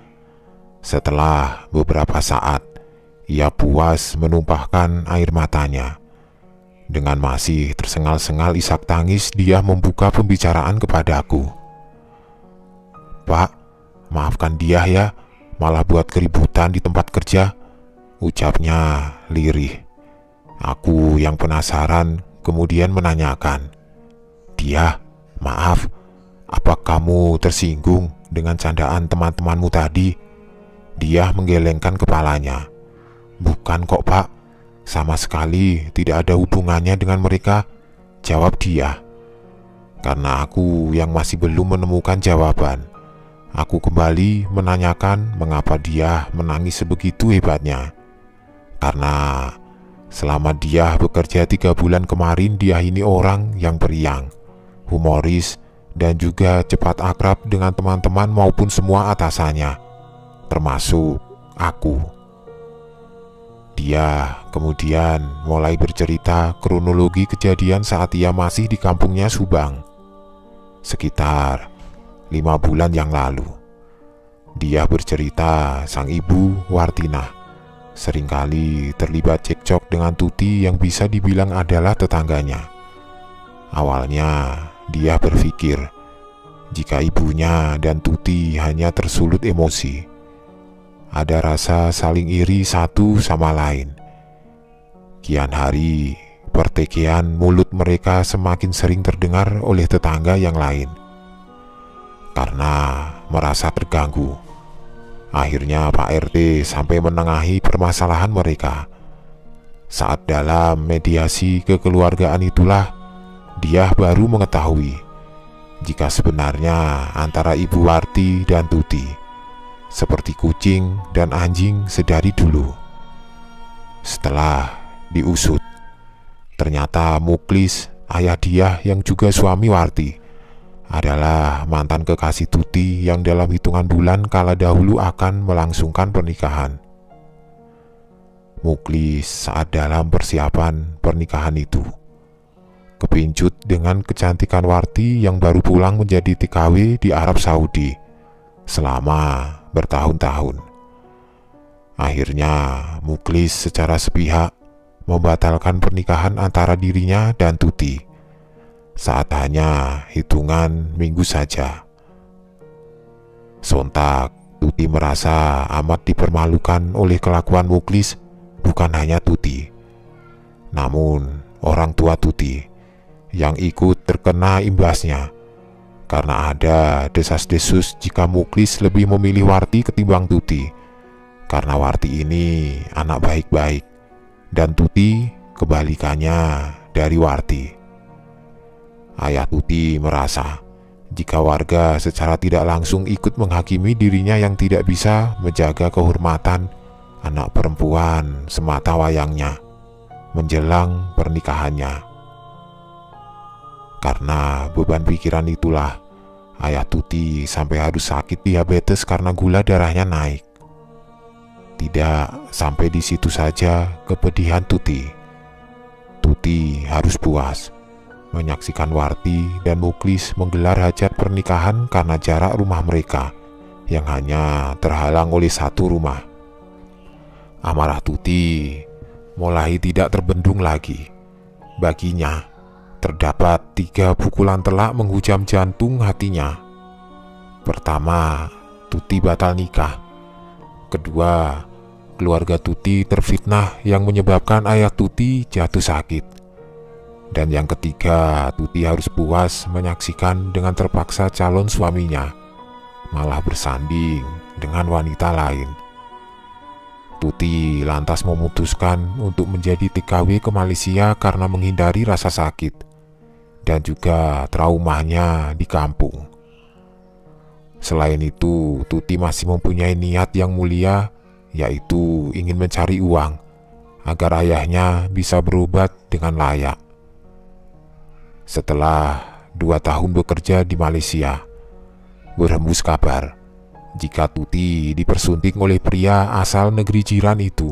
Setelah beberapa saat, ia puas menumpahkan air matanya. Dengan masih tersengal-sengal isak tangis, dia membuka pembicaraan kepadaku. Pak, maafkan dia ya, malah buat keributan di tempat kerja, ucapnya lirih. Aku yang penasaran kemudian menanyakan, "Dia, maaf, apa kamu tersinggung dengan candaan teman-temanmu tadi?" Dia menggelengkan kepalanya. "Bukan kok Pak, sama sekali tidak ada hubungannya dengan mereka," jawab dia. Karena aku yang masih belum menemukan jawaban, aku kembali menanyakan mengapa dia menangis sebegitu hebatnya. Karena selama dia bekerja 3 bulan kemarin, dia ini orang yang periang, humoris, dan juga cepat akrab dengan teman-teman maupun semua atasannya, termasuk aku. Dia kemudian mulai bercerita kronologi kejadian saat ia masih di kampungnya Subang, sekitar 5 bulan yang lalu. Dia bercerita sang ibu Wartinah seringkali terlibat cekcok dengan Tuti yang bisa dibilang adalah tetangganya. Awalnya dia berpikir jika ibunya dan Tuti hanya tersulut emosi. Ada rasa saling iri satu sama lain. Kian hari, pertikaian mulut mereka semakin sering terdengar oleh tetangga yang lain. Karena merasa terganggu, akhirnya Pak RT sampai menengahi permasalahan mereka. Saat dalam mediasi kekeluargaan itulah dia baru mengetahui jika sebenarnya antara Ibu Warti dan Tuti seperti kucing dan anjing sedari dulu. Setelah diusut, ternyata Muklis, ayah dia yang juga suami Warti, adalah mantan kekasih Tuti yang dalam hitungan bulan kala dahulu akan melangsungkan pernikahan. Muklis saat dalam persiapan pernikahan itu kepincut dengan kecantikan Warti yang baru pulang menjadi TKW di Arab Saudi selama bertahun-tahun. Akhirnya Muklis secara sepihak membatalkan pernikahan antara dirinya dan Tuti saat hanya hitungan minggu saja. Sontak Tuti merasa amat dipermalukan oleh kelakuan Muklis. Bukan hanya Tuti, namun orang tua Tuti yang ikut terkena imbasnya, karena ada desas-desus jika Muklis lebih memilih Warti ketimbang Tuti, karena Warti ini anak baik-baik dan Tuti kebalikannya dari Warti. Ayah Tuti merasa jika warga secara tidak langsung ikut menghakimi dirinya yang tidak bisa menjaga kehormatan anak perempuan semata wayangnya menjelang pernikahannya. Karena beban pikiran itulah ayah Tuti sampai harus sakit diabetes karena gula darahnya naik. Tidak sampai di situ saja kepedihan Tuti. Tuti harus puas menyaksikan Warti dan Muklis menggelar hajat pernikahan karena jarak rumah mereka yang hanya terhalang oleh satu rumah. Amarah Tuti mulai tidak terbendung lagi. Baginya terdapat 3 pukulan telak menghujam jantung hatinya. Pertama, Tuti batal nikah. Kedua, keluarga Tuti terfitnah yang menyebabkan ayah Tuti jatuh sakit. Dan yang ketiga, Tuti harus puas menyaksikan dengan terpaksa calon suaminya malah bersanding dengan wanita lain. Tuti lantas memutuskan untuk menjadi TKW ke Malaysia karena menghindari rasa sakit dan juga traumanya di kampung. Selain itu, Tuti masih mempunyai niat yang mulia, yaitu ingin mencari uang agar ayahnya bisa berobat dengan layak. Setelah 2 tahun bekerja di Malaysia, berhembus kabar jika Tuti dipersunting oleh pria asal negeri jiran itu.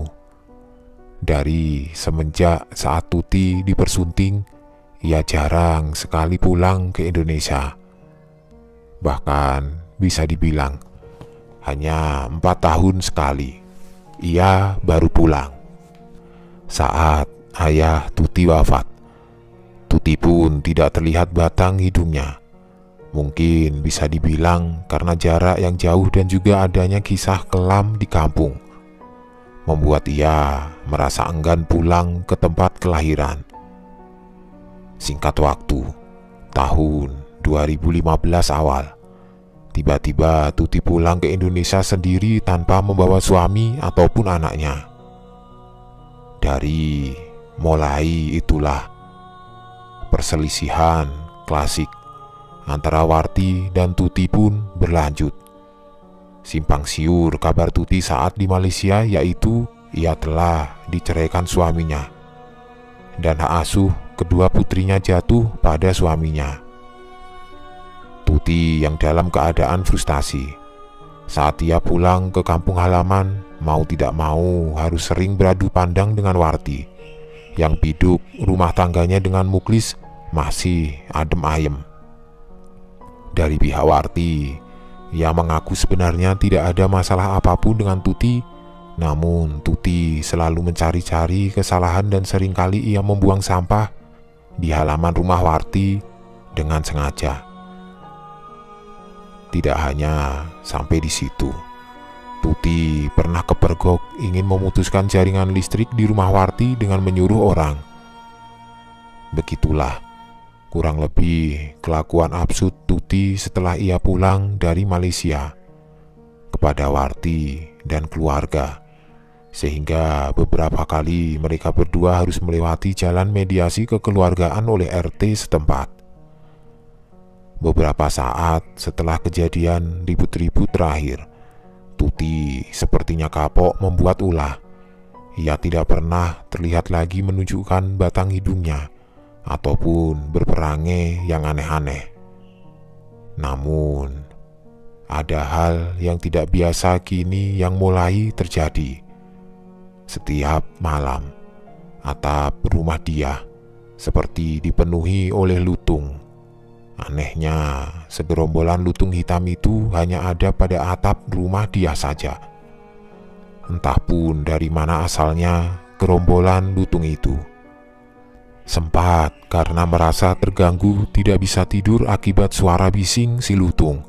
Dari semenjak saat Tuti dipersunting, ia jarang sekali pulang ke Indonesia. Bahkan bisa dibilang hanya 4 tahun sekali ia baru pulang. Saat ayah Tuti wafat, Tuti pun tidak terlihat batang hidungnya. Mungkin bisa dibilang karena jarak yang jauh dan juga adanya kisah kelam di kampung, membuat ia merasa enggan pulang ke tempat kelahiran. Singkat waktu, tahun 2015 awal, tiba-tiba Tuti pulang ke Indonesia sendiri tanpa membawa suami ataupun anaknya. Dari mulai itulah perselisihan klasik antara Warti dan Tuti pun berlanjut. Simpang siur kabar Tuti saat di Malaysia yaitu ia telah diceraikan suaminya dan hak asuh kedua putrinya jatuh pada suaminya. Tuti yang dalam keadaan frustasi saat ia pulang ke kampung halaman, mau tidak mau harus sering beradu pandang dengan Warti yang biduk rumah tangganya dengan Muklis masih adem ayem. Dari pihak Warti, ia mengaku sebenarnya tidak ada masalah apapun dengan Tuti, namun Tuti selalu mencari-cari kesalahan dan seringkali ia membuang sampah di halaman rumah Warti dengan sengaja. Tidak hanya sampai di situ, Tuti pernah kepergok ingin memutuskan jaringan listrik di rumah Warti dengan menyuruh orang. Begitulah kurang lebih kelakuan absurd Tuti setelah ia pulang dari Malaysia kepada Warti dan keluarga, sehingga beberapa kali mereka berdua harus melewati jalan mediasi kekeluargaan oleh RT setempat. Beberapa saat setelah kejadian ribut-ribut terakhir, Tuti sepertinya kapok membuat ulah. Ia tidak pernah terlihat lagi menunjukkan batang hidungnya ataupun berperangai yang aneh-aneh. Namun, ada hal yang tidak biasa kini yang mulai terjadi. Setiap malam, atap rumah dia seperti dipenuhi oleh lutung. Anehnya, segerombolan lutung hitam itu hanya ada pada atap rumah dia saja. Entah pun dari mana asalnya gerombolan lutung itu. Sempat karena merasa terganggu tidak bisa tidur akibat suara bising si lutung,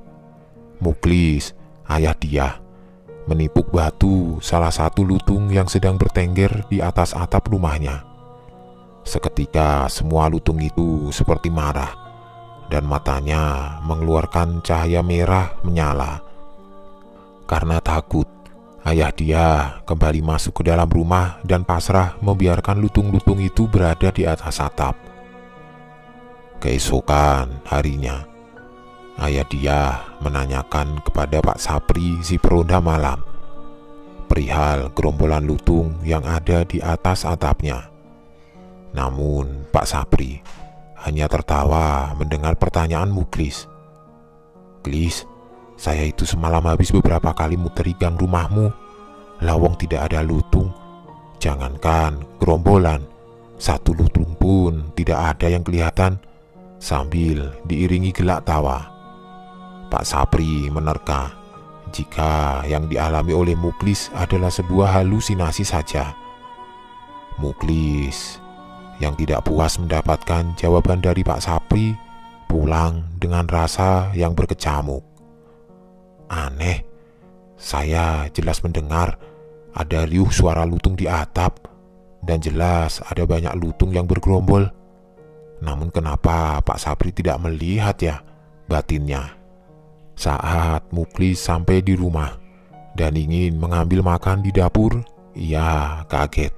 Muklis, ayah dia, menipuk batu salah satu lutung yang sedang bertengger di atas atap rumahnya. Seketika semua lutung itu seperti marah dan matanya mengeluarkan cahaya merah menyala. Karena takut, ayah dia kembali masuk ke dalam rumah dan pasrah membiarkan lutung-lutung itu berada di atas atap. Keesokan harinya, ayah dia menanyakan kepada Pak Sapri si peronda malam perihal gerombolan lutung yang ada di atas atapnya. Namun Pak Sapri hanya tertawa mendengar pertanyaan Muklis. "Klis, saya itu semalam habis beberapa kali muteri gang rumahmu. Lawang tidak ada lutung. Jangankan gerombolan, satu lutung pun tidak ada yang kelihatan," sambil diiringi gelak tawa. Pak Sapri menerka jika yang dialami oleh Muklis adalah sebuah halusinasi saja. Muklis yang tidak puas mendapatkan jawaban dari Pak Sapri pulang dengan rasa yang berkecamuk. "Aneh, saya jelas mendengar ada riuh suara lutung di atap dan jelas ada banyak lutung yang bergerombol. Namun kenapa Pak Sapri tidak melihat ya?" batinnya. Saat Muklis sampai di rumah dan ingin mengambil makan di dapur, ia kaget.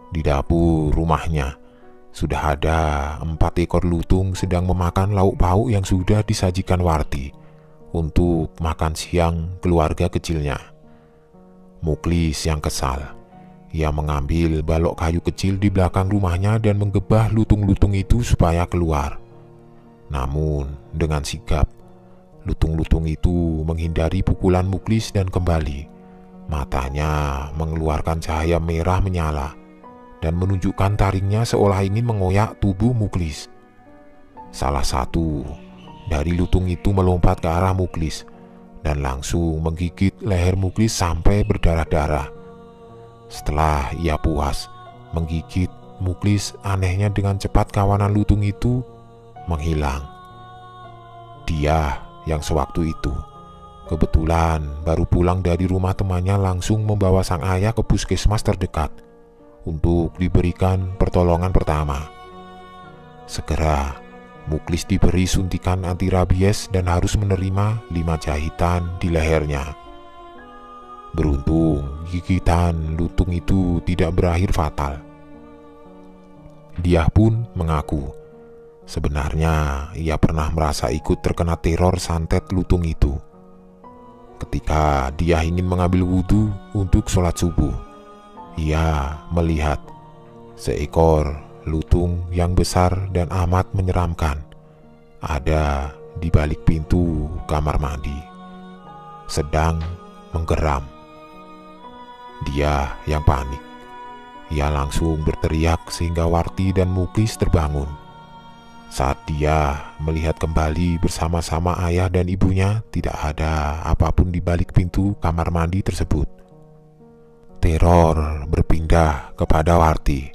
Di dapur rumahnya sudah ada 4 ekor lutung sedang memakan lauk pauk yang sudah disajikan Warti untuk makan siang keluarga kecilnya. Muklis yang kesal, ia mengambil balok kayu kecil di belakang rumahnya dan menggebah lutung-lutung itu supaya keluar. Namun dengan sigap, lutung-lutung itu menghindari pukulan Muklis dan kembali. Matanya mengeluarkan cahaya merah menyala dan menunjukkan taringnya seolah ingin mengoyak tubuh Muklis. Salah satu dari lutung itu melompat ke arah Muklis dan langsung menggigit leher Muklis sampai berdarah-darah. Setelah ia puas menggigit Muklis, anehnya dengan cepat kawanan lutung itu menghilang. Dia yang sewaktu itu kebetulan baru pulang dari rumah temannya langsung membawa sang ayah ke puskesmas terdekat untuk diberikan pertolongan pertama. Segera Muklis diberi suntikan anti rabies dan harus menerima 5 jahitan di lehernya. Beruntung gigitan lutung itu tidak berakhir fatal. Dia pun mengaku sebenarnya ia pernah merasa ikut terkena teror santet lutung itu. Ketika dia ingin mengambil wudhu untuk sholat subuh, ia melihat seekor lutung yang besar dan amat menyeramkan ada di balik pintu kamar mandi, sedang menggeram. Dia yang panik. Ia langsung berteriak sehingga Warti dan Muklis terbangun. Saat dia melihat kembali bersama-sama ayah dan ibunya, tidak ada apapun di balik pintu kamar mandi tersebut. Teror berpindah kepada Warti.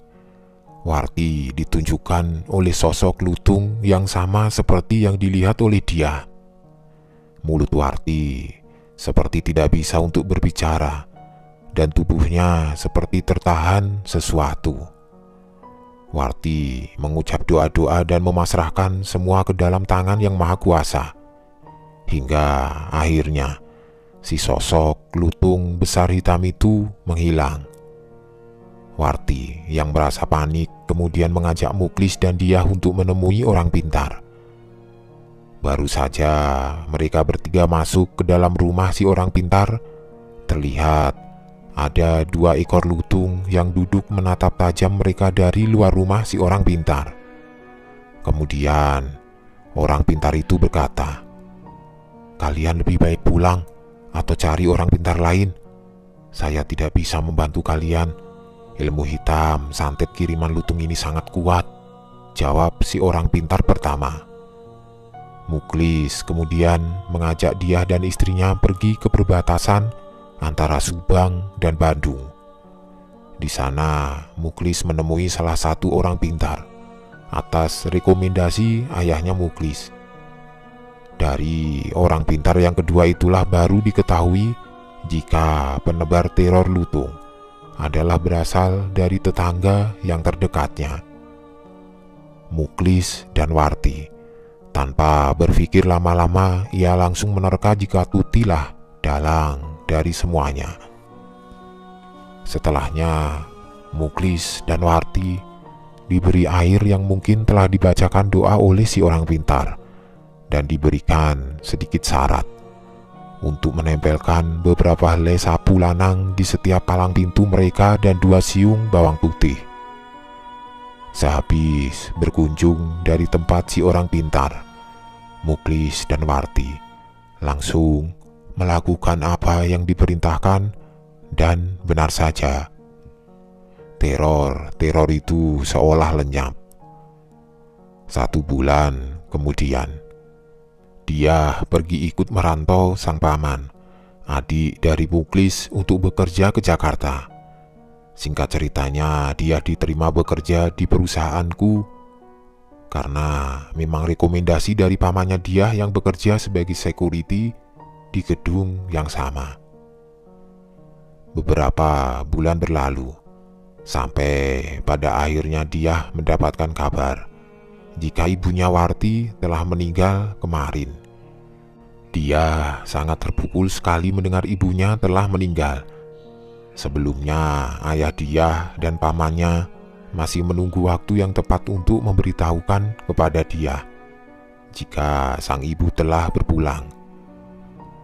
Warti ditunjukkan oleh sosok lutung yang sama seperti yang dilihat oleh dia. Mulut Warti seperti tidak bisa untuk berbicara, dan tubuhnya seperti tertahan sesuatu. Warti mengucap doa-doa dan memasrahkan semua ke dalam tangan Yang Maha Kuasa. Hingga akhirnya si sosok lutung besar hitam itu menghilang. Warti yang merasa panik kemudian mengajak Muklis dan dia untuk menemui orang pintar. Baru saja mereka bertiga masuk ke dalam rumah si orang pintar, terlihat ada 2 ekor lutung yang duduk menatap tajam mereka dari luar rumah si orang pintar. Kemudian orang pintar itu berkata, "Kalian lebih baik pulang atau cari orang pintar lain. Saya tidak bisa membantu kalian. Ilmu hitam santet kiriman lutung ini sangat kuat," jawab si orang pintar pertama. Muklis kemudian mengajak dia dan istrinya pergi ke perbatasan antara Subang dan Bandung. Di sana Muklis menemui salah satu orang pintar atas rekomendasi ayahnya Muklis. Dari orang pintar yang kedua itulah baru diketahui jika penebar teror lutung adalah berasal dari tetangga yang terdekatnya. Muklis dan Warti tanpa berpikir lama-lama ia langsung menerka jika Tutilah dalang dari semuanya. Setelahnya Muklis dan Warti diberi air yang mungkin telah dibacakan doa oleh si orang pintar dan diberikan sedikit syarat untuk menempelkan beberapa helai sapu lanang di setiap palang pintu mereka dan 2 siung bawang putih. Sehabis berkunjung dari tempat si orang pintar, Muklis dan Warti langsung melakukan apa yang diperintahkan, dan benar saja, teror itu seolah lenyap. 1 bulan kemudian, dia pergi ikut merantau sang paman, adik dari Muklis, untuk bekerja ke Jakarta. Singkat ceritanya, dia diterima bekerja di perusahaanku karena memang rekomendasi dari pamannya dia yang bekerja sebagai security di gedung yang sama. Beberapa bulan berlalu, sampai pada akhirnya dia mendapatkan kabar jika ibunya Warti telah meninggal kemarin. Dia sangat terpukul sekali mendengar ibunya telah meninggal. Sebelumnya ayah dia dan pamannya masih menunggu waktu yang tepat untuk memberitahukan kepada dia jika sang ibu telah berpulang.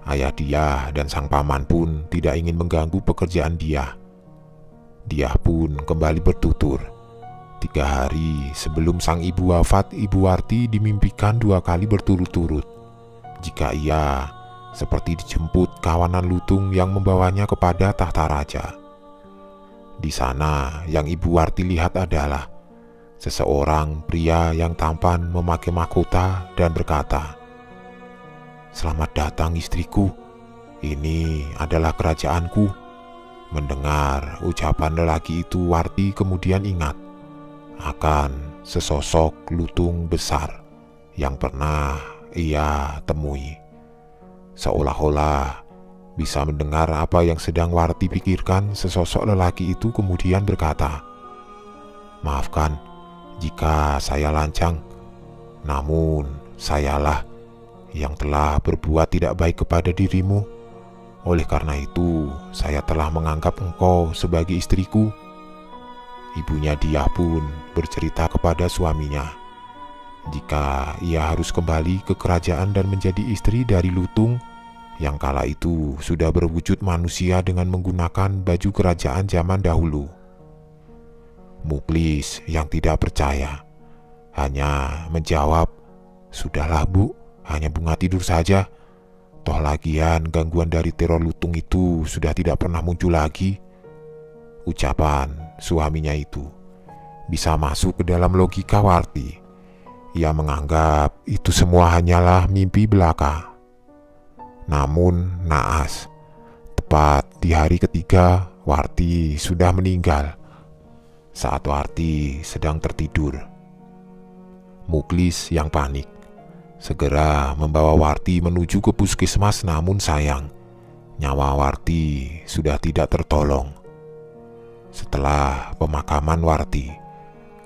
Ayah dia dan sang paman pun tidak ingin mengganggu pekerjaan dia. Dia pun kembali bertutur. 3 hari sebelum sang ibu wafat, Ibu Warti dimimpikan 2 kali berturut-turut jika ia seperti dijemput kawanan lutung yang membawanya kepada tahta raja. Di sana yang Ibu Warti lihat adalah seseorang pria yang tampan memakai mahkota dan berkata, "Selamat datang istriku, ini adalah kerajaanku." Mendengar ucapan lelaki itu, Warti kemudian ingat akan sesosok lutung besar yang pernah ia temui. Seolah-olah bisa mendengar apa yang sedang Warti pikirkan, sesosok lelaki itu kemudian berkata, "Maafkan jika saya lancang, namun sayalah yang telah berbuat tidak baik kepada dirimu. Oleh karena itu, saya telah menganggap engkau sebagai istriku." Ibunya Diah pun bercerita kepada suaminya jika ia harus kembali ke kerajaan dan menjadi istri dari Lutung yang kala itu sudah berwujud manusia dengan menggunakan baju kerajaan zaman dahulu. Muklis yang tidak percaya hanya menjawab, "Sudahlah Bu, hanya bunga tidur saja. Toh lagian gangguan dari teror Lutung itu sudah tidak pernah muncul lagi." Ucapan suaminya itu bisa masuk ke dalam logika Warti. Ia menganggap itu semua hanyalah mimpi belaka. Namun naas, tepat di hari ketiga Warti sudah meninggal. Saat Warti sedang tertidur, Muklis yang panik segera membawa Warti menuju ke puskesmas, namun sayang, nyawa Warti sudah tidak tertolong. Setelah pemakaman Warti,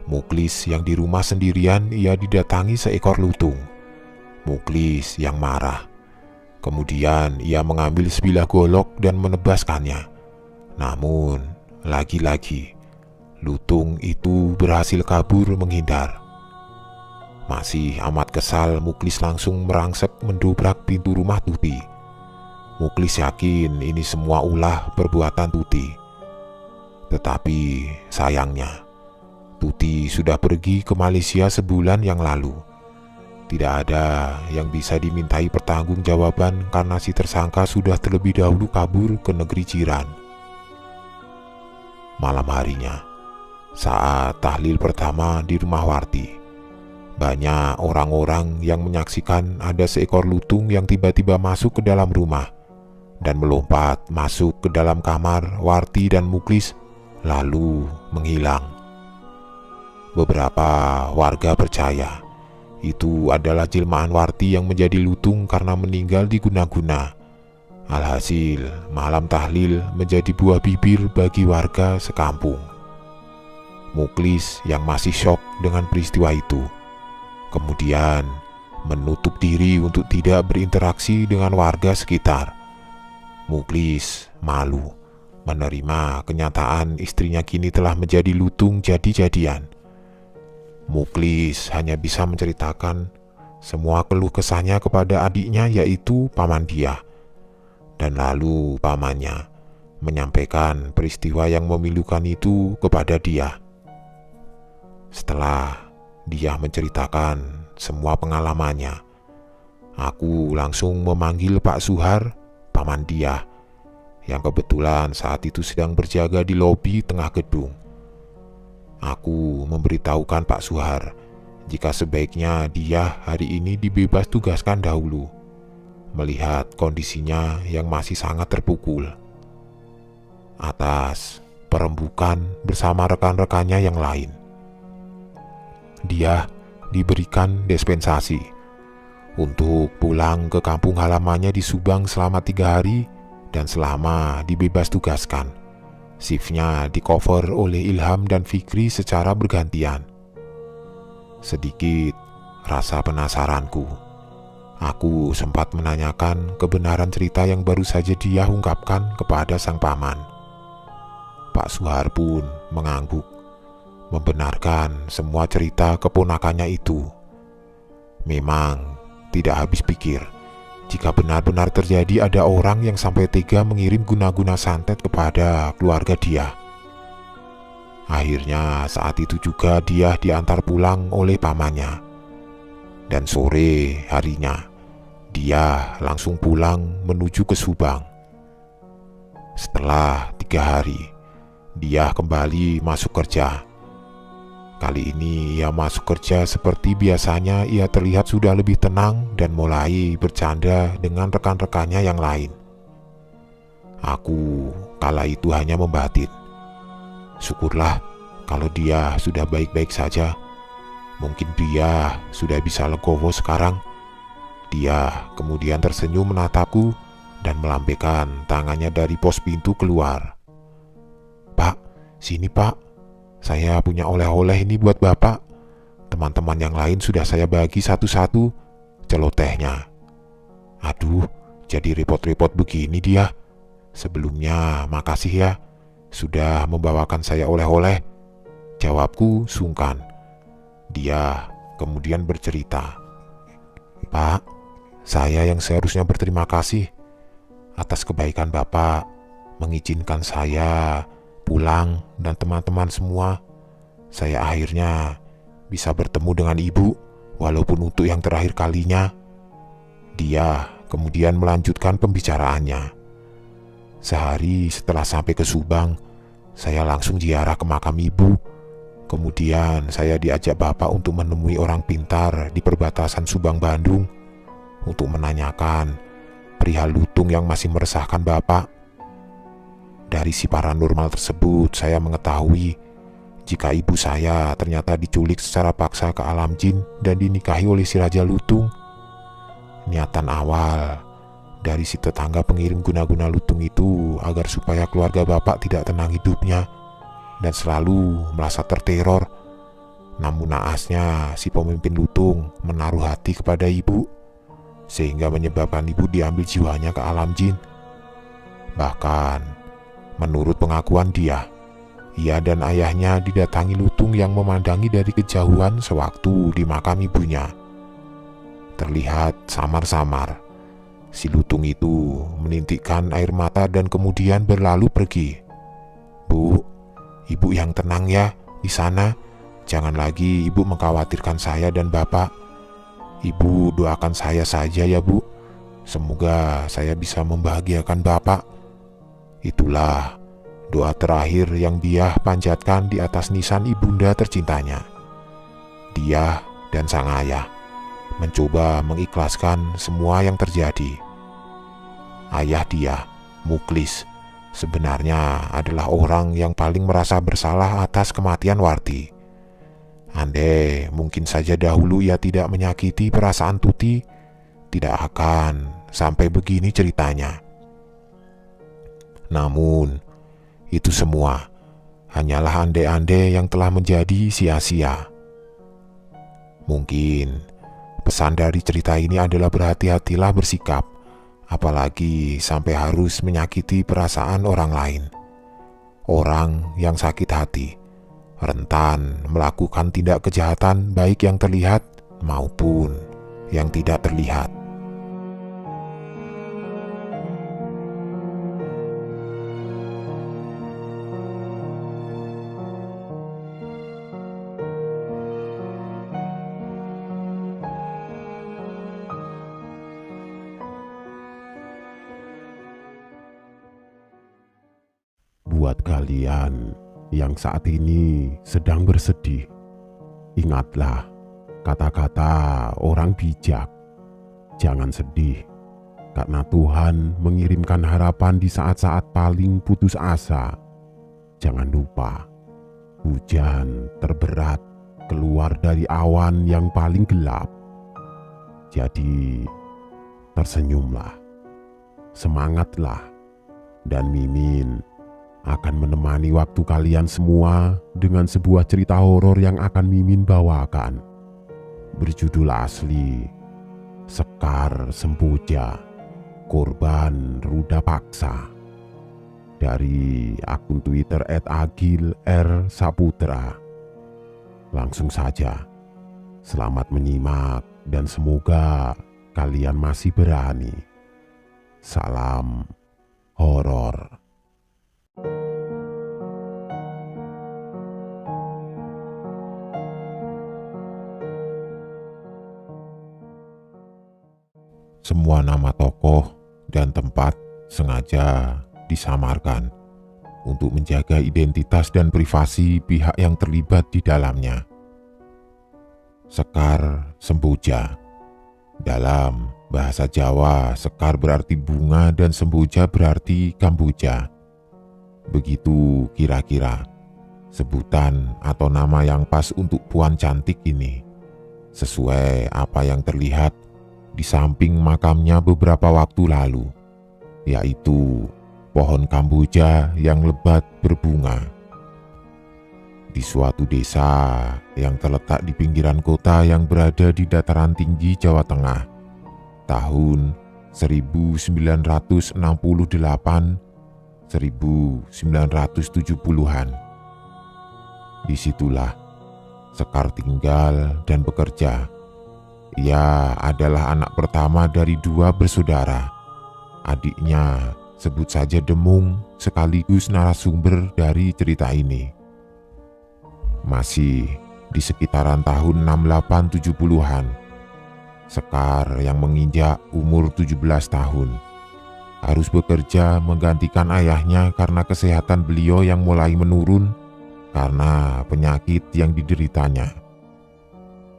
Muklis yang di rumah sendirian, ia didatangi seekor lutung. Muklis yang marah. Kemudian ia mengambil sebilah golok dan menebaskannya. Namun, lagi-lagi, lutung itu berhasil kabur menghindar. Masih amat kesal, Muklis langsung merangsek mendobrak pintu rumah Tuti. Muklis yakin ini semua ulah perbuatan Tuti. Tetapi sayangnya, Tuti sudah pergi ke Malaysia sebulan yang lalu. Tidak ada yang bisa dimintai pertanggungjawaban karena si tersangka sudah terlebih dahulu kabur ke negeri jiran. Malam harinya, saat tahlil pertama di rumah Warti, banyak orang-orang yang menyaksikan ada seekor lutung yang tiba-tiba masuk ke dalam rumah dan melompat masuk ke dalam kamar Warti dan Muklis, lalu menghilang. Beberapa warga percaya itu adalah jelmaan Warti yang menjadi lutung karena meninggal di guna-guna. Alhasil, malam tahlil menjadi buah bibir bagi warga sekampung. Muklis yang masih syok dengan peristiwa itu, kemudian menutup diri untuk tidak berinteraksi dengan warga sekitar. Muklis malu menerima kenyataan istrinya kini telah menjadi lutung jadi-jadian. Muklis hanya bisa menceritakan semua keluh kesahnya kepada adiknya, yaitu Paman Diah. Dan lalu pamannya menyampaikan peristiwa yang memilukan itu kepada Diah. Setelah Diah menceritakan semua pengalamannya, aku langsung memanggil Pak Suhar, Paman Diah, yang kebetulan saat itu sedang berjaga di lobi tengah gedung. Aku memberitahukan Pak Suhar jika sebaiknya dia hari ini dibebas tugaskan dahulu, melihat kondisinya yang masih sangat terpukul atas perembukan bersama rekan-rekannya yang lain. Dia diberikan dispensasi untuk pulang ke kampung halamannya di Subang selama 3 hari, dan selama dibebas tugaskan, shiftnya di-cover oleh Ilham dan Fikri secara bergantian. Sedikit rasa penasaranku, aku sempat menanyakan kebenaran cerita yang baru saja dia ungkapkan kepada sang paman. Pak Suhar pun mengangguk, membenarkan semua cerita keponakannya itu. Memang tidak habis pikir jika benar-benar terjadi ada orang yang sampai tega mengirim guna-guna santet kepada keluarga dia. Akhirnya saat itu juga dia diantar pulang oleh pamannya. Dan sore harinya, dia langsung pulang menuju ke Subang. Setelah 3 hari, dia kembali masuk kerja. Kali ini ia masuk kerja seperti biasanya. Ia terlihat sudah lebih tenang dan mulai bercanda dengan rekan-rekannya yang lain. Aku kala itu hanya membatin, syukurlah kalau dia sudah baik-baik saja. Mungkin dia sudah bisa legowo sekarang. Dia kemudian tersenyum menatapku dan melambaikan tangannya dari pos pintu keluar. "Pak, sini Pak, saya punya oleh-oleh ini buat Bapak. Teman-teman yang lain sudah saya bagi satu-satu," celotehnya. "Aduh, jadi repot-repot begini dia. Sebelumnya makasih ya, sudah membawakan saya oleh-oleh," jawabku sungkan. Dia kemudian bercerita, "Pak, saya yang seharusnya berterima kasih atas kebaikan Bapak mengizinkan saya pulang dan teman-teman semua. Saya akhirnya bisa bertemu dengan Ibu walaupun untuk yang terakhir kalinya." Dia kemudian melanjutkan pembicaraannya. "Sehari setelah sampai ke Subang, saya langsung ziarah ke makam Ibu. Kemudian saya diajak Bapak untuk menemui orang pintar di perbatasan Subang-Bandung untuk menanyakan perihal lutung yang masih meresahkan Bapak. Dari si paranormal tersebut saya mengetahui jika ibu saya ternyata diculik secara paksa ke alam jin dan dinikahi oleh si Raja Lutung. Niatan awal dari si tetangga pengirim guna-guna lutung itu agar supaya keluarga Bapak tidak tenang hidupnya dan selalu merasa terteror. Namun naasnya si pemimpin lutung menaruh hati kepada ibu, sehingga menyebabkan ibu diambil jiwanya ke alam jin. Bahkan menurut pengakuan dia, ia dan ayahnya didatangi lutung yang memandangi dari kejauhan sewaktu di makam ibunya. Terlihat samar-samar si lutung itu menintikkan air mata dan kemudian berlalu pergi. "Bu, Ibu yang tenang ya di sana. Jangan lagi Ibu mengkhawatirkan saya dan Bapak. Ibu doakan saya saja ya Bu. Semoga saya bisa membahagiakan Bapak." Itulah doa terakhir yang dia panjatkan di atas nisan ibunda tercintanya. Dia dan sang ayah mencoba mengikhlaskan semua yang terjadi. Ayah dia, Muklis, sebenarnya adalah orang yang paling merasa bersalah atas kematian Warti. Andai mungkin saja dahulu ia tidak menyakiti perasaan Tuti, tidak akan sampai begini ceritanya. Namun, itu semua hanyalah andai-andai yang telah menjadi sia-sia. Mungkin pesan dari cerita ini adalah berhati-hatilah bersikap, apalagi sampai harus menyakiti perasaan orang lain. Orang yang sakit hati rentan melakukan tindak kejahatan baik yang terlihat maupun yang tidak terlihat. Buat kalian yang saat ini sedang bersedih, ingatlah kata-kata orang bijak. Jangan sedih, karena Tuhan mengirimkan harapan di saat-saat paling putus asa. Jangan lupa, hujan terberat keluar dari awan yang paling gelap. Jadi, tersenyumlah, semangatlah, dan Mimin akan menemani waktu kalian semua dengan sebuah cerita horor yang akan Mimin bawakan. Berjudul asli Sekar Semboja, Korban Ruda Paksa, dari akun Twitter @agil_r_saputra. Langsung saja, selamat menyimak dan semoga kalian masih berani. Salam horor. Semua nama tokoh dan tempat sengaja disamarkan untuk menjaga identitas dan privasi pihak yang terlibat di dalamnya. Sekar Semboja. Dalam bahasa Jawa, sekar berarti bunga dan semboja berarti kamboja. Begitu kira-kira sebutan atau nama yang pas untuk puan cantik ini. Sesuai apa yang terlihat di samping makamnya beberapa waktu lalu, yaitu pohon Kamboja yang lebat berbunga. Di suatu desa yang terletak di pinggiran kota yang berada di dataran tinggi Jawa Tengah, tahun 1968-1970-an. Disitulah Sekar tinggal dan bekerja. Ia adalah anak pertama dari 2 bersaudara. Adiknya, sebut saja Demung, sekaligus narasumber dari cerita ini. Masih di sekitaran tahun 68-70-an, Sekar yang menginjak umur 17 tahun harus bekerja menggantikan ayahnya karena kesehatan beliau yang mulai menurun karena penyakit yang dideritanya.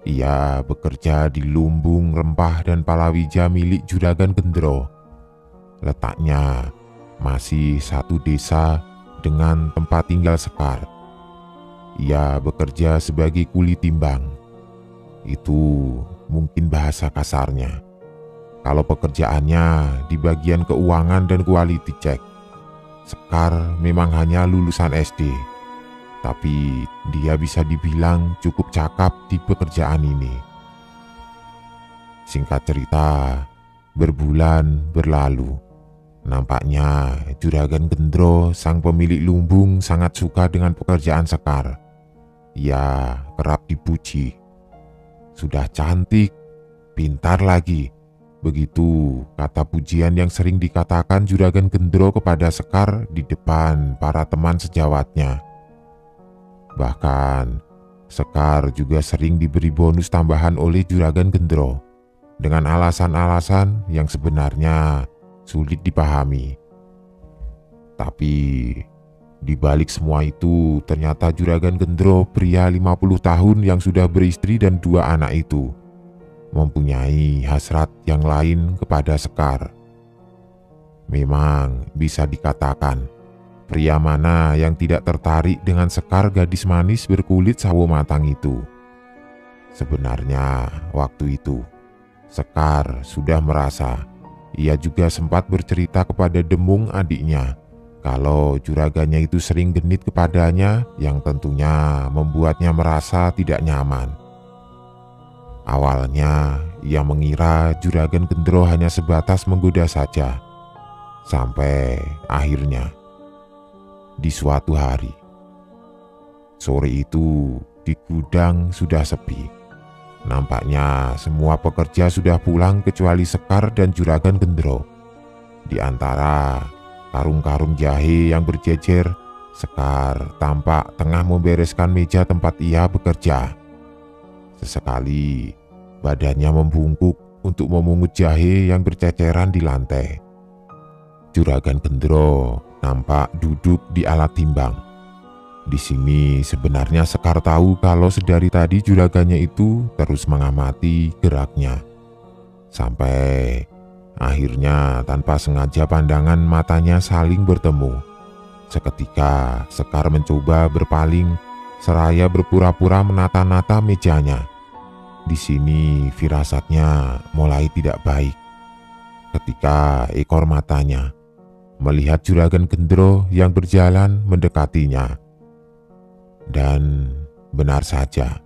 Ia bekerja di lumbung rempah dan palawija milik Juragan Gendro. Letaknya masih satu desa dengan tempat tinggal Sekar. Ia bekerja sebagai kuli timbang. Itu mungkin bahasa kasarnya. Kalau pekerjaannya di bagian keuangan dan quality check. Sekar memang hanya lulusan SD, tapi dia bisa dibilang cukup cakap di pekerjaan ini. Singkat cerita, berbulan berlalu. Nampaknya Juragan Gendro, sang pemilik lumbung, sangat suka dengan pekerjaan Sekar. Ia kerap dipuji. Sudah cantik, pintar lagi. Begitu kata pujian yang sering dikatakan Juragan Gendro kepada Sekar di depan para teman sejawatnya. Bahkan, Sekar juga sering diberi bonus tambahan oleh Juragan Gendro dengan alasan-alasan yang sebenarnya sulit dipahami. Tapi di balik semua itu, ternyata Juragan Gendro, pria 50 tahun yang sudah beristri dan 2 anak itu, mempunyai hasrat yang lain kepada Sekar. Memang bisa dikatakan, pria mana yang tidak tertarik dengan Sekar, gadis manis berkulit sawo matang itu. Sebenarnya waktu itu, Sekar sudah merasa. Ia juga sempat bercerita kepada Demung, adiknya, kalau juragannya itu sering genit kepadanya, yang tentunya membuatnya merasa tidak nyaman. Awalnya ia mengira Juragan Gendro hanya sebatas menggoda saja, sampai akhirnya di suatu hari sore itu di gudang sudah sepi. Nampaknya semua pekerja sudah pulang kecuali Sekar dan Juragan Gendro. Di antara karung-karung jahe yang berjejer, Sekar tampak tengah membereskan meja tempat ia bekerja. Sesekali badannya membungkuk untuk memungut jahe yang berceceran di lantai. Juragan Gendro nampak duduk di alat timbang. Di sini sebenarnya Sekar tahu kalau sedari tadi juragannya itu terus mengamati geraknya. Sampai akhirnya tanpa sengaja pandangan matanya saling bertemu. Seketika Sekar mencoba berpaling seraya berpura-pura menata-nata mejanya. Di sini firasatnya mulai tidak baik. Ketika ekor matanya melihat Juragan Gendro yang berjalan mendekatinya. Dan benar saja,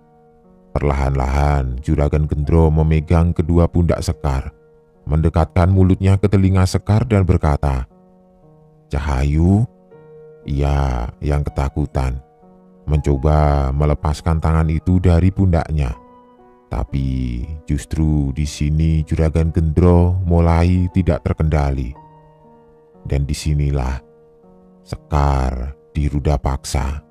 perlahan-lahan Juragan Gendro memegang kedua pundak Sekar, mendekatkan mulutnya ke telinga Sekar dan berkata, "Cahayu." Ia yang ketakutan mencoba melepaskan tangan itu dari pundaknya. Tapi justru di sini Juragan Gendro mulai tidak terkendali. Dan disinilah Sekar diruda paksa.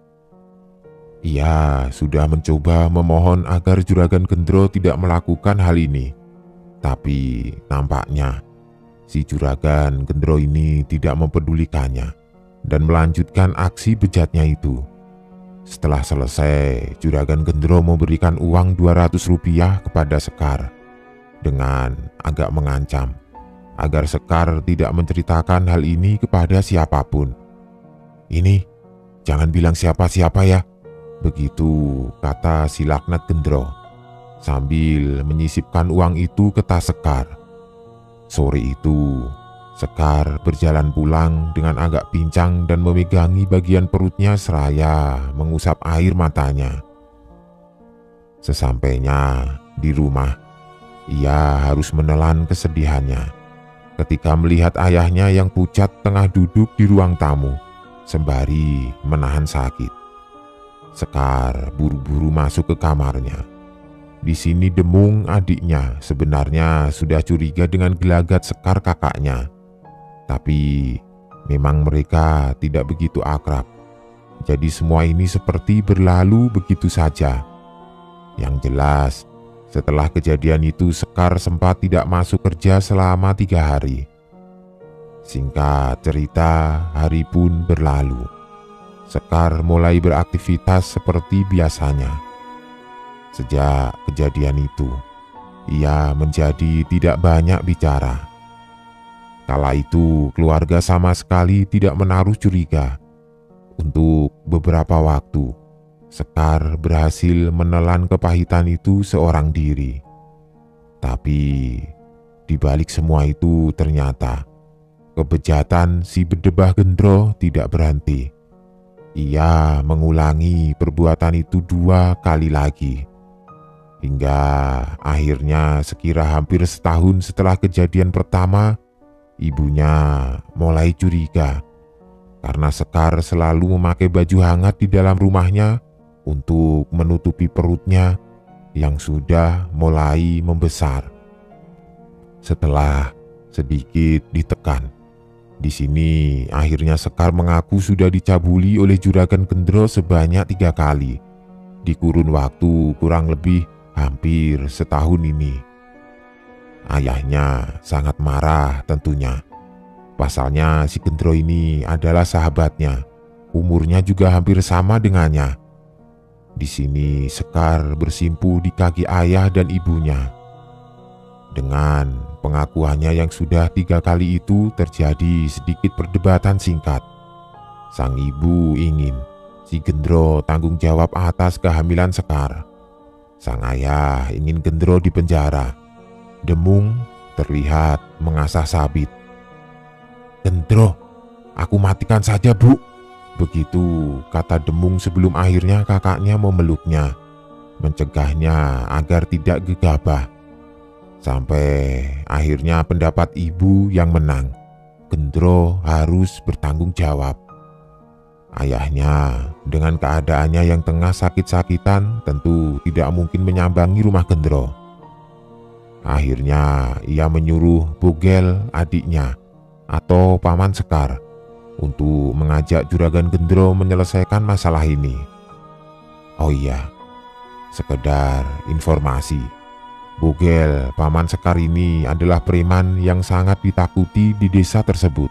Ia sudah mencoba memohon agar Juragan Gendro tidak melakukan hal ini. Tapi nampaknya si Juragan Gendro ini tidak mempedulikannya dan melanjutkan aksi bejatnya itu. Setelah selesai, Juragan Gendro memberikan uang 200 rupiah kepada Sekar dengan agak mengancam agar Sekar tidak menceritakan hal ini kepada siapapun. "Ini jangan bilang siapa-siapa ya," begitu kata si laknat Gendro. sambil menyisipkan uang itu ke tas Sekar. Sore itu, Sekar berjalan pulang dengan agak pincang dan memegangi bagian perutnya seraya mengusap air matanya. Sesampainya di rumah, ia harus menelan kesedihannya ketika melihat ayahnya yang pucat tengah duduk di ruang tamu sembari menahan sakit. Sekar buru-buru masuk ke kamarnya. Di sini Demung, adiknya, sebenarnya sudah curiga dengan gelagat Sekar kakaknya. Tapi memang mereka tidak begitu akrab. Jadi semua ini seperti berlalu begitu saja. Yang jelas, setelah kejadian itu Sekar sempat tidak masuk kerja selama 3 hari. Singkat cerita, hari pun berlalu. Sekar mulai beraktivitas seperti biasanya. Sejak kejadian itu, ia menjadi tidak banyak bicara. Kala itu keluarga sama sekali tidak menaruh curiga. Untuk beberapa waktu, Sekar berhasil menelan kepahitan itu seorang diri. Tapi di balik semua itu ternyata kebejatan si Bedebah Gendro tidak berhenti. Ia mengulangi perbuatan itu 2 kali lagi. Hingga akhirnya sekira hampir setahun setelah kejadian pertama, ibunya mulai curiga karena Sekar selalu memakai baju hangat di dalam rumahnya untuk menutupi perutnya yang sudah mulai membesar. Setelah sedikit ditekan, di sini akhirnya Sekar mengaku sudah dicabuli oleh Juragan Gendro sebanyak 3 kali di kurun waktu kurang lebih hampir setahun ini. Ayahnya sangat marah tentunya. Pasalnya si Gendro ini adalah sahabatnya. Umurnya juga hampir sama dengannya. Di sini Sekar bersimpu di kaki ayah dan ibunya. Dengan pengakuannya yang sudah 3 kali itu terjadi sedikit perdebatan singkat. Sang ibu ingin si Gendro tanggung jawab atas kehamilan Sekar. Sang ayah ingin Gendro dipenjara. Demung terlihat mengasah sabit. "Gendro, aku matikan saja, Bu." Begitu kata Demung sebelum akhirnya kakaknya memeluknya, mencegahnya agar tidak gegabah. Sampai akhirnya pendapat ibu yang menang. Gendro harus bertanggung jawab. Ayahnya dengan keadaannya yang tengah sakit-sakitan tentu tidak mungkin menyambangi rumah Gendro. Akhirnya ia menyuruh Bogel, adiknya, atau Paman Sekar, untuk mengajak Juragan Gendro menyelesaikan masalah ini. Oh iya, sekedar informasi, Bogel, Paman Sekar ini adalah preman yang sangat ditakuti di desa tersebut.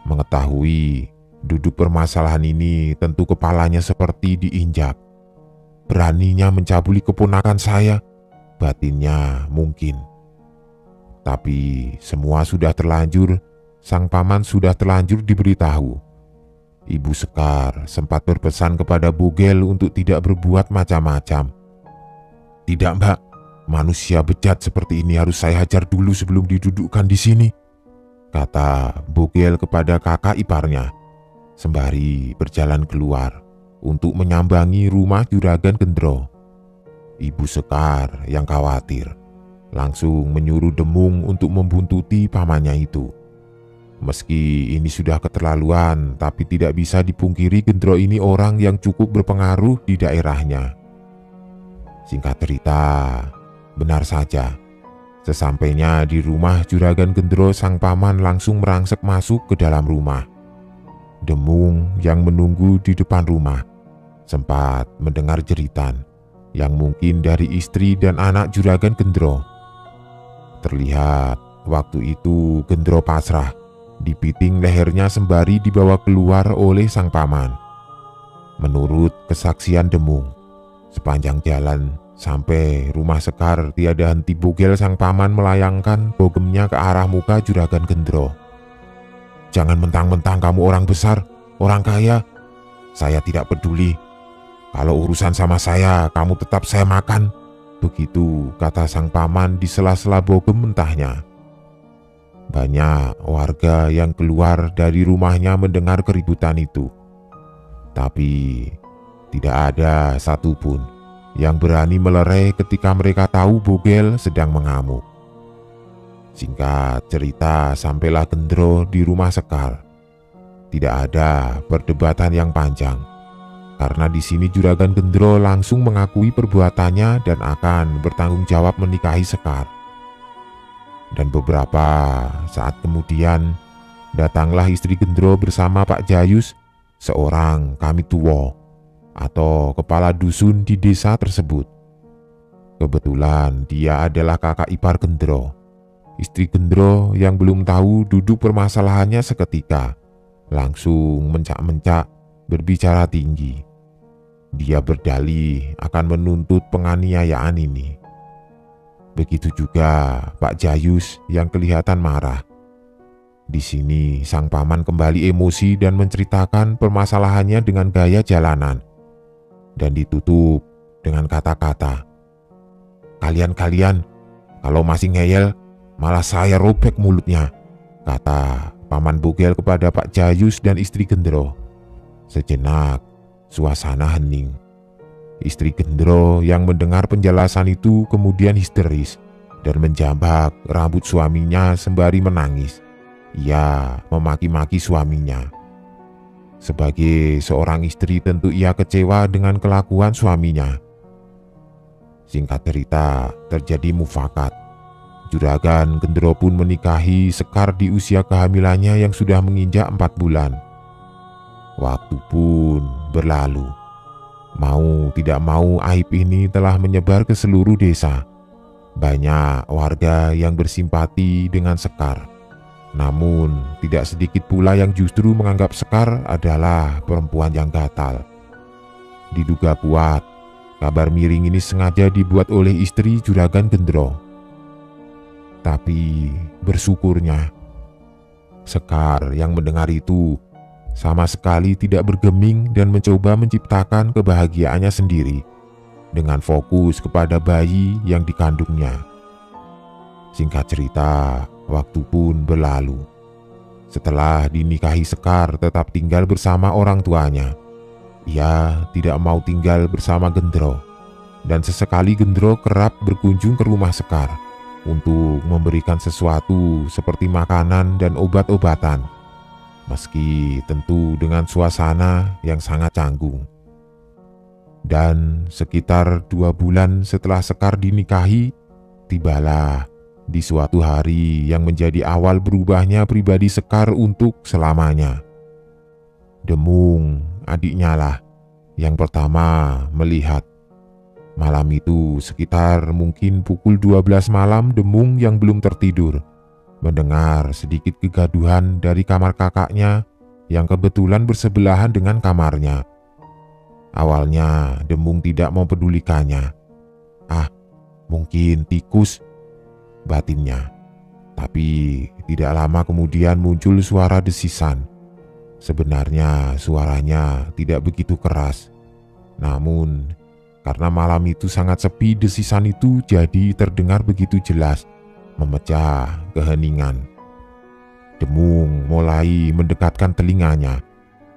Mengetahui duduk permasalahan ini, tentu kepalanya seperti diinjak. Beraninya mencabuli keponakan saya, batinnya mungkin. Tapi semua sudah terlanjur, sang paman sudah terlanjur diberitahu. Ibu Sekar sempat berpesan kepada Bogel untuk tidak berbuat macam-macam. "Tidak, Mbak, manusia bejat seperti ini harus saya hajar dulu sebelum didudukkan di sini," kata Bogel kepada kakak iparnya, sembari berjalan keluar untuk menyambangi rumah Juragan Gendro. Ibu Sekar yang khawatir langsung menyuruh Demung untuk membuntuti pamannya itu. Meski ini sudah keterlaluan, tapi tidak bisa dipungkiri Gendro ini orang yang cukup berpengaruh di daerahnya. Singkat cerita, benar saja, sesampainya di rumah Juragan Gendro, sang paman langsung merangsek masuk ke dalam rumah. Demung yang menunggu di depan rumah sempat mendengar jeritan yang mungkin dari istri dan anak Juragan Gendro. Terlihat waktu itu Gendro pasrah, dipiting lehernya sembari dibawa keluar oleh sang paman. Menurut kesaksian Demung, sepanjang jalan sampai rumah Sekar tiada henti Bogel sang paman melayangkan bogemnya ke arah muka Juragan Gendro. "Jangan mentang-mentang kamu orang besar, orang kaya. Saya tidak peduli. Kalau urusan sama saya, kamu tetap saya makan. Begitu kata sang paman di sela-sela bogem mentahnya. Banyak warga yang keluar dari rumahnya mendengar keributan itu. Tapi tidak ada satupun yang berani melerai ketika mereka tahu Bogel sedang mengamuk. Singkat cerita, sampailah Gendro di rumah Sekar. Tidak ada perdebatan yang panjang, karena di sini Juragan Gendro langsung mengakui perbuatannya dan akan bertanggung jawab menikahi Sekar. Dan beberapa saat kemudian, datanglah istri Gendro bersama Pak Jayus, seorang Kamituwo atau kepala dusun di desa tersebut. Kebetulan dia adalah kakak ipar Gendro. Istri Gendro yang belum tahu duduk permasalahannya seketika, langsung mencak-mencak berbicara tinggi. Dia berdalih akan menuntut penganiayaan ini. Begitu juga Pak Jayus yang kelihatan marah. Di sini sang paman kembali emosi dan menceritakan permasalahannya dengan gaya jalanan. Dan ditutup dengan kata-kata, "Kalian-kalian kalau masih ngeyel, malah saya robek mulutnya," kata Paman Bogel kepada Pak Jayus dan istri Gendro. Sejenak suasana hening. Istri Gendro yang mendengar penjelasan itu kemudian histeris dan menjambak rambut suaminya sembari menangis. Ia memaki-maki suaminya. Sebagai seorang istri tentu ia kecewa dengan kelakuan suaminya. Singkat cerita, terjadi mufakat. Juragan Gendro pun menikahi Sekar di usia kehamilannya yang sudah menginjak 4 bulan. Waktu pun berlalu. Mau tidak mau aib ini telah menyebar ke seluruh desa. Banyak warga yang bersimpati dengan Sekar. Namun tidak sedikit pula yang justru menganggap Sekar adalah perempuan yang gatal. Diduga kuat, kabar miring ini sengaja dibuat oleh istri Juragan Gendro. Tapi bersyukurnya, Sekar yang mendengar itu sama sekali tidak bergeming dan mencoba menciptakan kebahagiaannya sendiri dengan fokus kepada bayi yang dikandungnya. Singkat cerita, waktu pun berlalu. Setelah dinikahi, Sekar tetap tinggal bersama orang tuanya. Ia tidak mau tinggal bersama Gendro, dan sesekali Gendro kerap berkunjung ke rumah Sekar untuk memberikan sesuatu seperti makanan dan obat-obatan, meski tentu dengan suasana yang sangat canggung. Dan sekitar 2 bulan setelah Sekar dinikahi, tibalah di suatu hari yang menjadi awal berubahnya pribadi Sekar untuk selamanya. Demung, adiknya lah, yang pertama melihat. Malam itu sekitar mungkin pukul 12 malam, Demung yang belum tertidur mendengar sedikit kegaduhan dari kamar kakaknya yang kebetulan bersebelahan dengan kamarnya. Awalnya Demung tidak mempedulikannya. Mungkin tikus, batinnya. Tapi tidak lama kemudian muncul suara desisan. Sebenarnya suaranya tidak begitu keras. Namun karena malam itu sangat sepi, desisan itu jadi terdengar begitu jelas, memecah keheningan. Demung mulai mendekatkan telinganya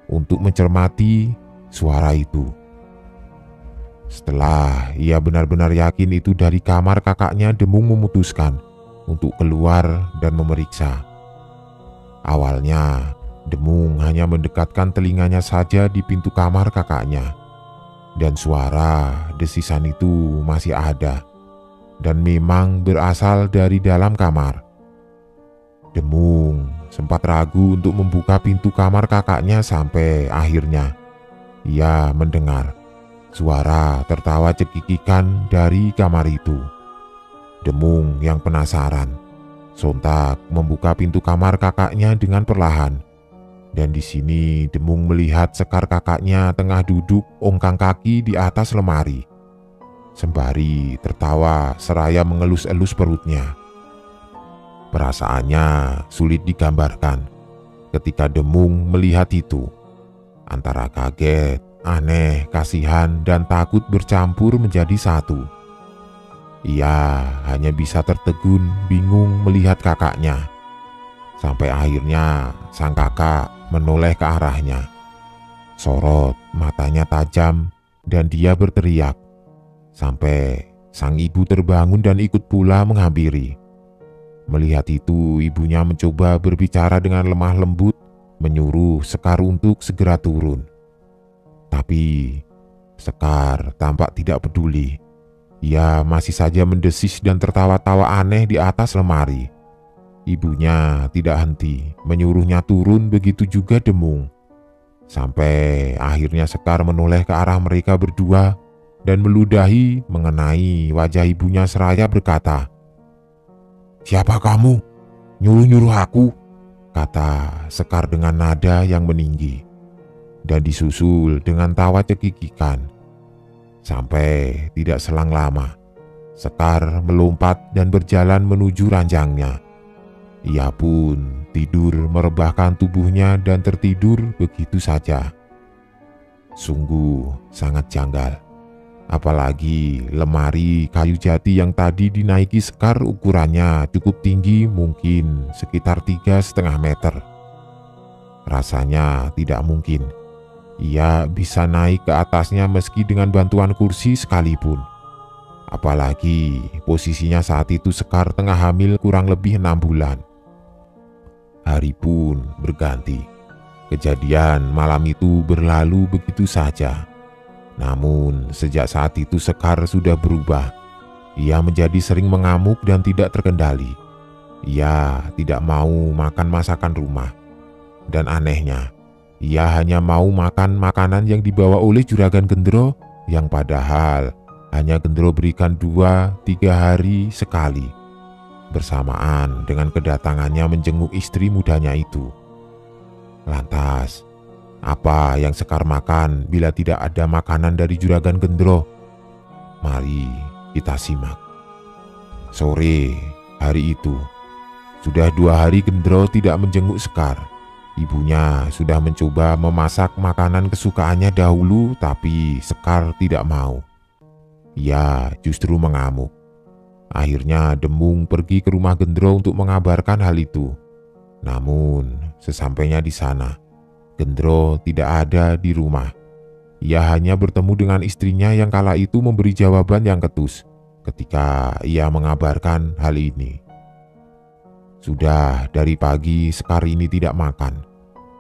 untuk mencermati suara itu. Setelah ia benar-benar yakin itu dari kamar kakaknya, Demung memutuskan untuk keluar dan memeriksa. Awalnya, Demung hanya mendekatkan telinganya saja di pintu kamar kakaknya. Dan suara desisan itu masih ada, dan memang berasal dari dalam kamar. Demung sempat ragu untuk membuka pintu kamar kakaknya sampai akhirnya ia mendengar suara tertawa cekikikan dari kamar itu. Demung yang penasaran sontak membuka pintu kamar kakaknya dengan perlahan. Dan di sini Demung melihat Sekar kakaknya tengah duduk ongkang kaki di atas lemari, sembari tertawa seraya mengelus-elus perutnya. Perasaannya sulit digambarkan ketika Demung melihat itu. Antara kaget, aneh, kasihan, dan takut bercampur menjadi satu. Ia hanya bisa tertegun, bingung melihat kakaknya. Sampai akhirnya sang kakak menoleh ke arahnya. Sorot matanya tajam dan dia berteriak. Sampai sang ibu terbangun dan ikut pula menghampiri. Melihat itu, ibunya mencoba berbicara dengan lemah lembut, menyuruh Sekar untuk segera turun. Tapi Sekar tampak tidak peduli. Ia masih saja mendesis dan tertawa-tawa aneh di atas lemari. Ibunya tidak henti, menyuruhnya turun, begitu juga Demung. Sampai akhirnya Sekar menoleh ke arah mereka berdua dan meludahi mengenai wajah ibunya seraya berkata, "Siapa kamu? Nyuruh-nyuruh aku?" kata Sekar dengan nada yang meninggi. Dan disusul dengan tawa cekikikan. Sampai tidak selang lama, Sekar melompat dan berjalan menuju ranjangnya. Ia pun tidur merebahkan tubuhnya dan tertidur begitu saja. Sungguh sangat janggal. Apalagi lemari kayu jati yang tadi dinaiki Sekar ukurannya cukup tinggi, mungkin sekitar 3,5 meter. Rasanya tidak mungkin ia bisa naik ke atasnya meski dengan bantuan kursi sekalipun. Apalagi posisinya saat itu Sekar tengah hamil kurang lebih 6 bulan. Hari pun berganti. Kejadian malam itu berlalu begitu saja. Namun sejak saat itu Sekar sudah berubah. Ia menjadi sering mengamuk dan tidak terkendali. Ia tidak mau makan masakan rumah. Dan anehnya, ia hanya mau makan makanan yang dibawa oleh Juragan Gendro, yang padahal hanya Gendro berikan 2-3 hari sekali, bersamaan dengan kedatangannya menjenguk istri mudanya itu. Lantas, apa yang Sekar makan bila tidak ada makanan dari Juragan Gendro? Mari kita simak. Sore hari itu, sudah 2 hari Gendro tidak menjenguk Sekar. Ibunya sudah mencoba memasak makanan kesukaannya dahulu, tapi Sekar tidak mau. Ia justru mengamuk. Akhirnya Demung pergi ke rumah Gendro untuk mengabarkan hal itu. Namun sesampainya di sana, Gendro tidak ada di rumah. Ia hanya bertemu dengan istrinya yang kala itu memberi jawaban yang ketus ketika ia mengabarkan hal ini. Sudah dari pagi Sekar ini tidak makan.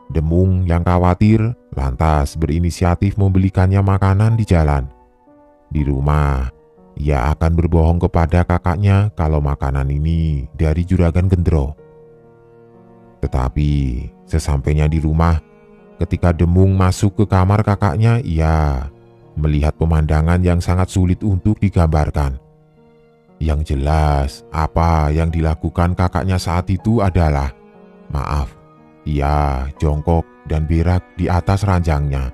Demung yang khawatir lantas berinisiatif membelikannya makanan di jalan. Di rumah, ia akan berbohong kepada kakaknya kalau makanan ini dari Juragan Gendro. Tetapi sesampainya di rumah, ketika Demung masuk ke kamar kakaknya, ia melihat pemandangan yang sangat sulit untuk digambarkan. Yang jelas, apa yang dilakukan kakaknya saat itu adalah, maaf, ia jongkok dan berak di atas ranjangnya.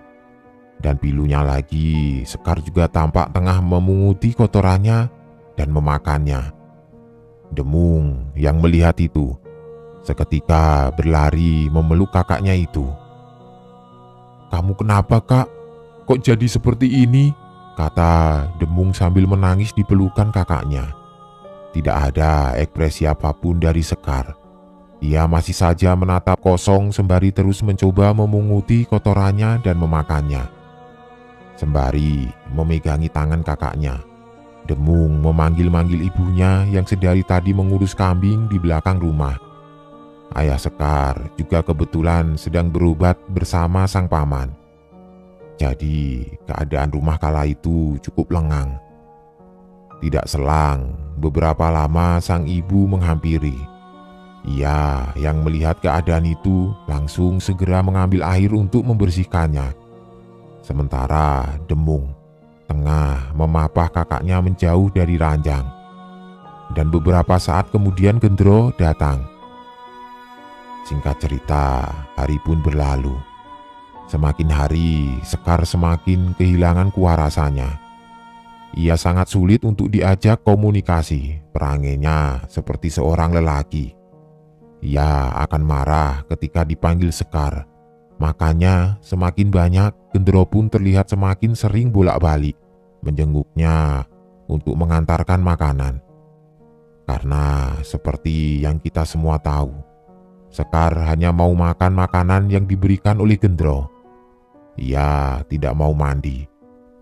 Dan pilunya lagi, Sekar juga tampak tengah memunguti kotorannya dan memakannya. Demung yang melihat itu seketika berlari memeluk kakaknya itu. "Kamu kenapa, Kak? Kok jadi seperti ini?" kata Demung sambil menangis di pelukan kakaknya. Tidak ada ekspresi apapun dari Sekar. Ia masih saja menatap kosong sembari terus mencoba memunguti kotorannya dan memakannya. Sembari memegangi tangan kakaknya, Demung memanggil-manggil ibunya yang sedari tadi mengurus kambing di belakang rumah. Ayah Sekar juga kebetulan sedang berobat bersama sang paman. Jadi keadaan rumah kala itu cukup lengang. Tidak selang, beberapa lama sang ibu menghampiri. Ia yang melihat keadaan itu langsung segera mengambil air untuk membersihkannya. Sementara Demung tengah memapah kakaknya menjauh dari ranjang. Dan beberapa saat kemudian Gendro datang. Singkat cerita, hari pun berlalu. Semakin hari, Sekar semakin kehilangan kewarasannya. Ia sangat sulit untuk diajak komunikasi, perangainya seperti seorang lelaki. Ia akan marah ketika dipanggil Sekar. Makanya semakin banyak Gendro pun terlihat semakin sering bolak-balik menjenguknya untuk mengantarkan makanan. Karena seperti yang kita semua tahu, Sekar hanya mau makan makanan yang diberikan oleh Gendro. Ia tidak mau mandi.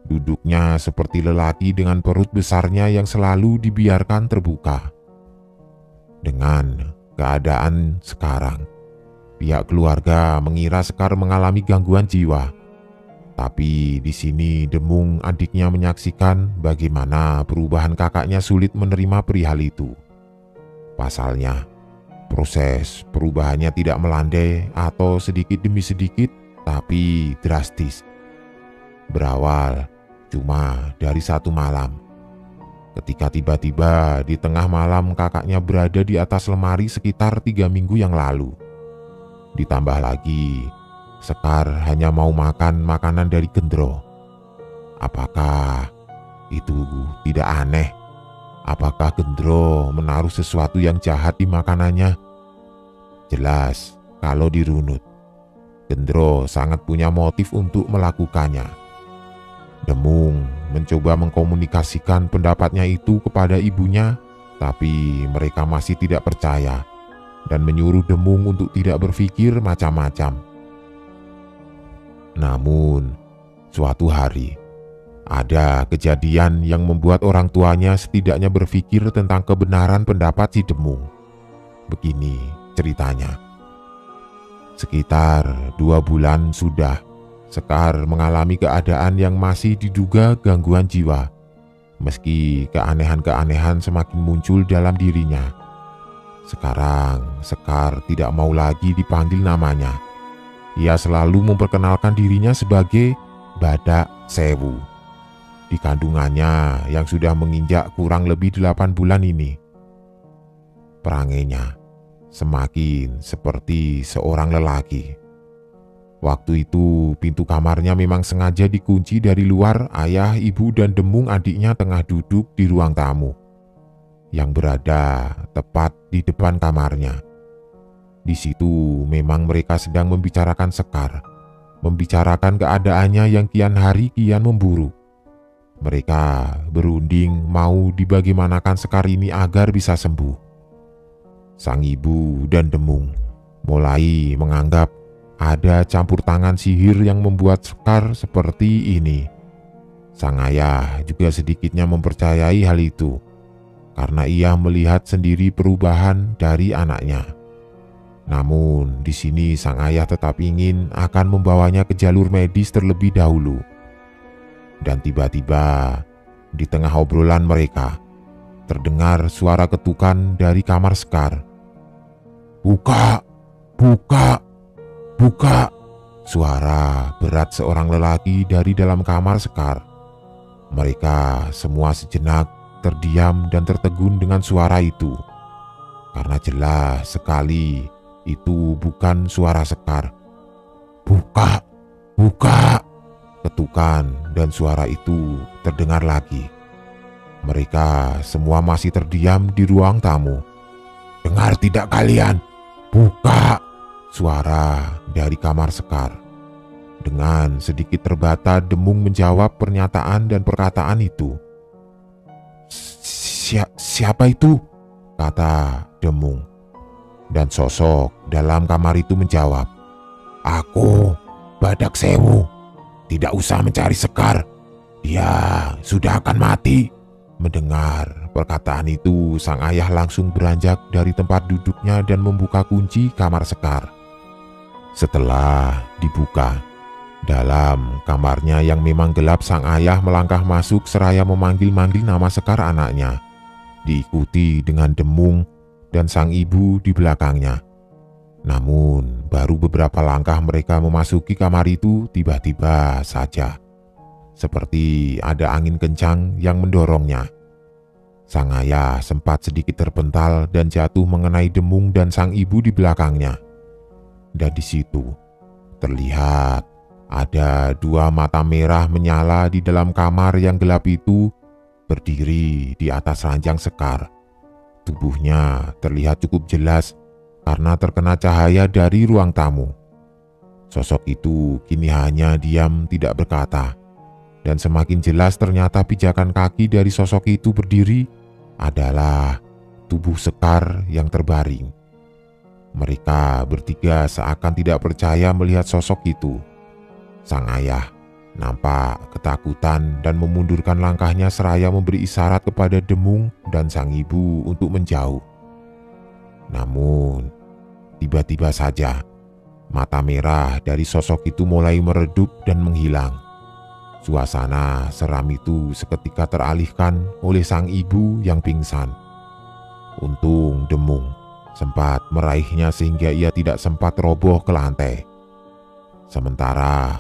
Duduknya seperti lelaki dengan perut besarnya yang selalu dibiarkan terbuka. Dengan keadaan sekarang, pihak keluarga mengira Sekar mengalami gangguan jiwa. Tapi di sini Demung adiknya menyaksikan bagaimana perubahan kakaknya sulit menerima perihal itu. Pasalnya, proses perubahannya tidak melandai atau sedikit demi sedikit, tapi drastis. Berawal cuma dari satu malam. Ketika tiba-tiba di tengah malam kakaknya berada di atas lemari sekitar 3 minggu yang lalu. Ditambah lagi, Sekar hanya mau makan makanan dari Gendro. Apakah itu tidak aneh? Apakah Gendro menaruh sesuatu yang jahat di makanannya? Jelas kalau dirunut, Gendro sangat punya motif untuk melakukannya. Demung mencoba mengkomunikasikan pendapatnya itu kepada ibunya, tapi mereka masih tidak percaya dan menyuruh Demung untuk tidak berpikir macam-macam. Namun, suatu hari, ada kejadian yang membuat orang tuanya setidaknya berpikir tentang kebenaran pendapat si Demung. Begini ceritanya. Sekitar 2 bulan sudah, Sekar mengalami keadaan yang masih diduga gangguan jiwa, meski keanehan-keanehan semakin muncul dalam dirinya. Sekarang, Sekar tidak mau lagi dipanggil namanya. Ia selalu memperkenalkan dirinya sebagai Badak Sewu. Di kandungannya yang sudah menginjak kurang lebih 8 bulan ini. Perangainya semakin seperti seorang lelaki. Waktu itu pintu kamarnya memang sengaja dikunci dari luar. Ayah, ibu, dan Demung adiknya tengah duduk di ruang tamu yang berada tepat di depan kamarnya. Di situ memang mereka sedang membicarakan Sekar, membicarakan keadaannya yang kian hari kian memburuk. Mereka berunding mau dibagaimanakan Sekar ini agar bisa sembuh. Sang ibu dan Demung mulai menganggap ada campur tangan sihir yang membuat Sekar seperti ini. Sang ayah juga sedikitnya mempercayai hal itu, karena ia melihat sendiri perubahan dari anaknya. Namun di sini sang ayah tetap ingin akan membawanya ke jalur medis terlebih dahulu. Dan tiba-tiba di tengah obrolan mereka terdengar suara ketukan dari kamar Sekar. "Buka, buka, buka!" Suara berat seorang lelaki dari dalam kamar Sekar. Mereka semua sejenak terdiam dan tertegun dengan suara itu, karena jelas sekali itu bukan suara Sekar. "Buka, buka!" Ketukan dan suara itu terdengar lagi. Mereka semua masih terdiam di ruang tamu. "Dengar tidak kalian? Buka!" Suara dari kamar Sekar. Dengan sedikit terbata Demung menjawab pernyataan dan perkataan itu. Siapa itu?" kata Demung. Dan sosok dalam kamar itu menjawab, "Aku, Badak Sewu. Tidak usah mencari Sekar. Dia sudah akan mati." Mendengar perkataan itu, sang ayah langsung beranjak dari tempat duduknya dan membuka kunci kamar Sekar. Setelah dibuka, dalam kamarnya yang memang gelap, sang ayah melangkah masuk seraya memanggil-manggil nama Sekar anaknya, diikuti dengan Demung dan sang ibu di belakangnya. Namun baru beberapa langkah mereka memasuki kamar itu, tiba-tiba saja seperti ada angin kencang yang mendorongnya. Sang ayah sempat sedikit terpental dan jatuh mengenai Demung dan sang ibu di belakangnya. Dan di situ terlihat ada 2 mata merah menyala di dalam kamar yang gelap itu, berdiri di atas ranjang Sekar. Tubuhnya terlihat cukup jelas karena terkena cahaya dari ruang tamu. Sosok itu kini hanya diam tidak berkata. dan semakin jelas ternyata pijakan kaki dari sosok itu berdiri adalah tubuh Sekar yang terbaring. Mereka bertiga seakan tidak percaya melihat sosok itu. Sang ayah nampak ketakutan dan memundurkan langkahnya seraya memberi isyarat kepada Demung dan sang ibu untuk menjauh. Namun, tiba-tiba saja mata merah dari sosok itu mulai meredup dan menghilang. Suasana seram itu seketika teralihkan oleh sang ibu yang pingsan. Untung Demung sempat meraihnya sehingga ia tidak sempat roboh ke lantai. Sementara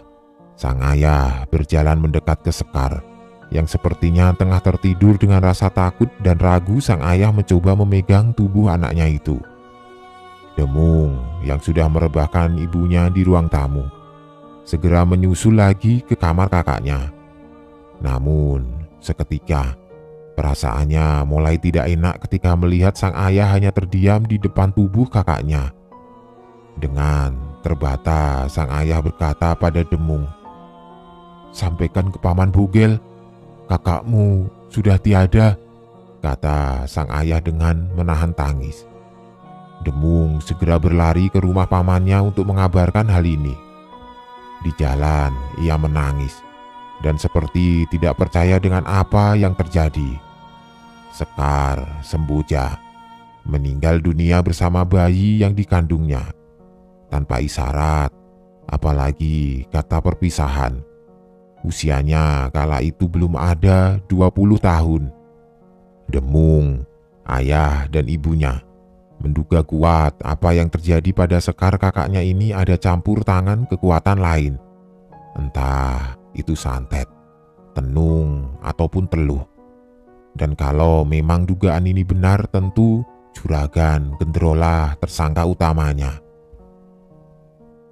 sang ayah berjalan mendekat ke Sekar yang sepertinya tengah tertidur. Dengan rasa takut dan ragu, sang ayah mencoba memegang tubuh anaknya itu. Demung yang sudah merebahkan ibunya di ruang tamu segera menyusul lagi ke kamar kakaknya. Namun seketika perasaannya mulai tidak enak ketika melihat sang ayah hanya terdiam di depan tubuh kakaknya. Dengan terbata sang ayah berkata pada Demung, "Sampaikan ke Paman Bugel, kakakmu sudah tiada," kata sang ayah dengan menahan tangis. Demung segera berlari ke rumah pamannya untuk mengabarkan hal ini. Di jalan ia menangis dan seperti tidak percaya dengan apa yang terjadi. Sekar Semboja meninggal dunia bersama bayi yang dikandungnya tanpa isyarat, apalagi kata perpisahan. Usianya kala itu belum ada 20 tahun. Demung, ayah dan ibunya menduga kuat apa yang terjadi pada Sekar kakaknya ini ada campur tangan kekuatan lain. Entah itu santet, tenung, ataupun teluh. Dan kalau memang dugaan ini benar, tentu Juragan Gendrolah tersangka utamanya.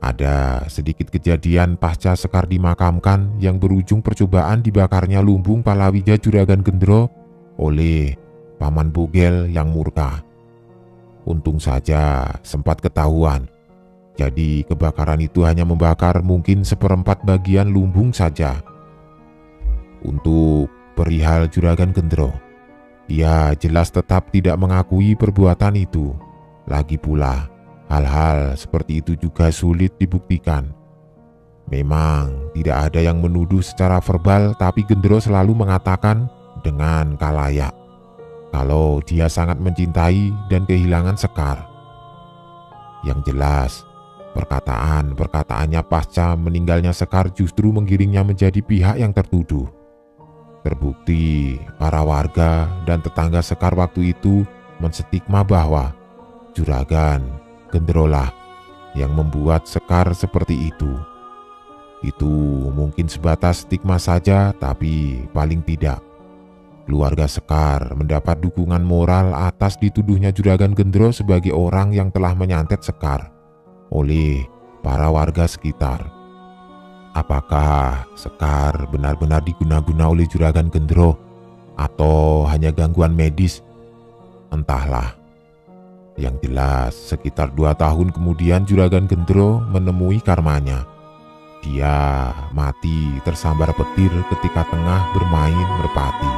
Ada sedikit kejadian pasca Sekar dimakamkan yang berujung percobaan dibakarnya lumbung palawija Juragan Gendro oleh Paman Bugel yang murka. Untung saja sempat ketahuan. Jadi kebakaran itu hanya membakar mungkin 1/4 bagian lumbung saja. Untuk perihal Juragan Gendro, ia jelas tetap tidak mengakui perbuatan itu. Lagi pula, hal-hal seperti itu juga sulit dibuktikan. Memang tidak ada yang menuduh secara verbal, tapi Gendro selalu mengatakan dengan kalayak kalau dia sangat mencintai dan kehilangan Sekar. Yang jelas, perkataan-perkataannya pasca meninggalnya Sekar justru menggiringnya menjadi pihak yang tertuduh. Terbukti para warga dan tetangga Sekar waktu itu menstigma bahwa Juragan Gendrolah yang membuat Sekar seperti itu. Itu mungkin sebatas stigma saja, tapi paling tidak keluarga Sekar mendapat dukungan moral atas dituduhnya Juragan Gendro sebagai orang yang telah menyantet Sekar oleh para warga sekitar. Apakah Sekar benar-benar diguna-guna oleh Juragan Gendro atau hanya gangguan medis? Entahlah. Yang jelas, sekitar 2 tahun kemudian Juragan Gendro menemui karmanya. Dia mati tersambar petir ketika tengah bermain merpati.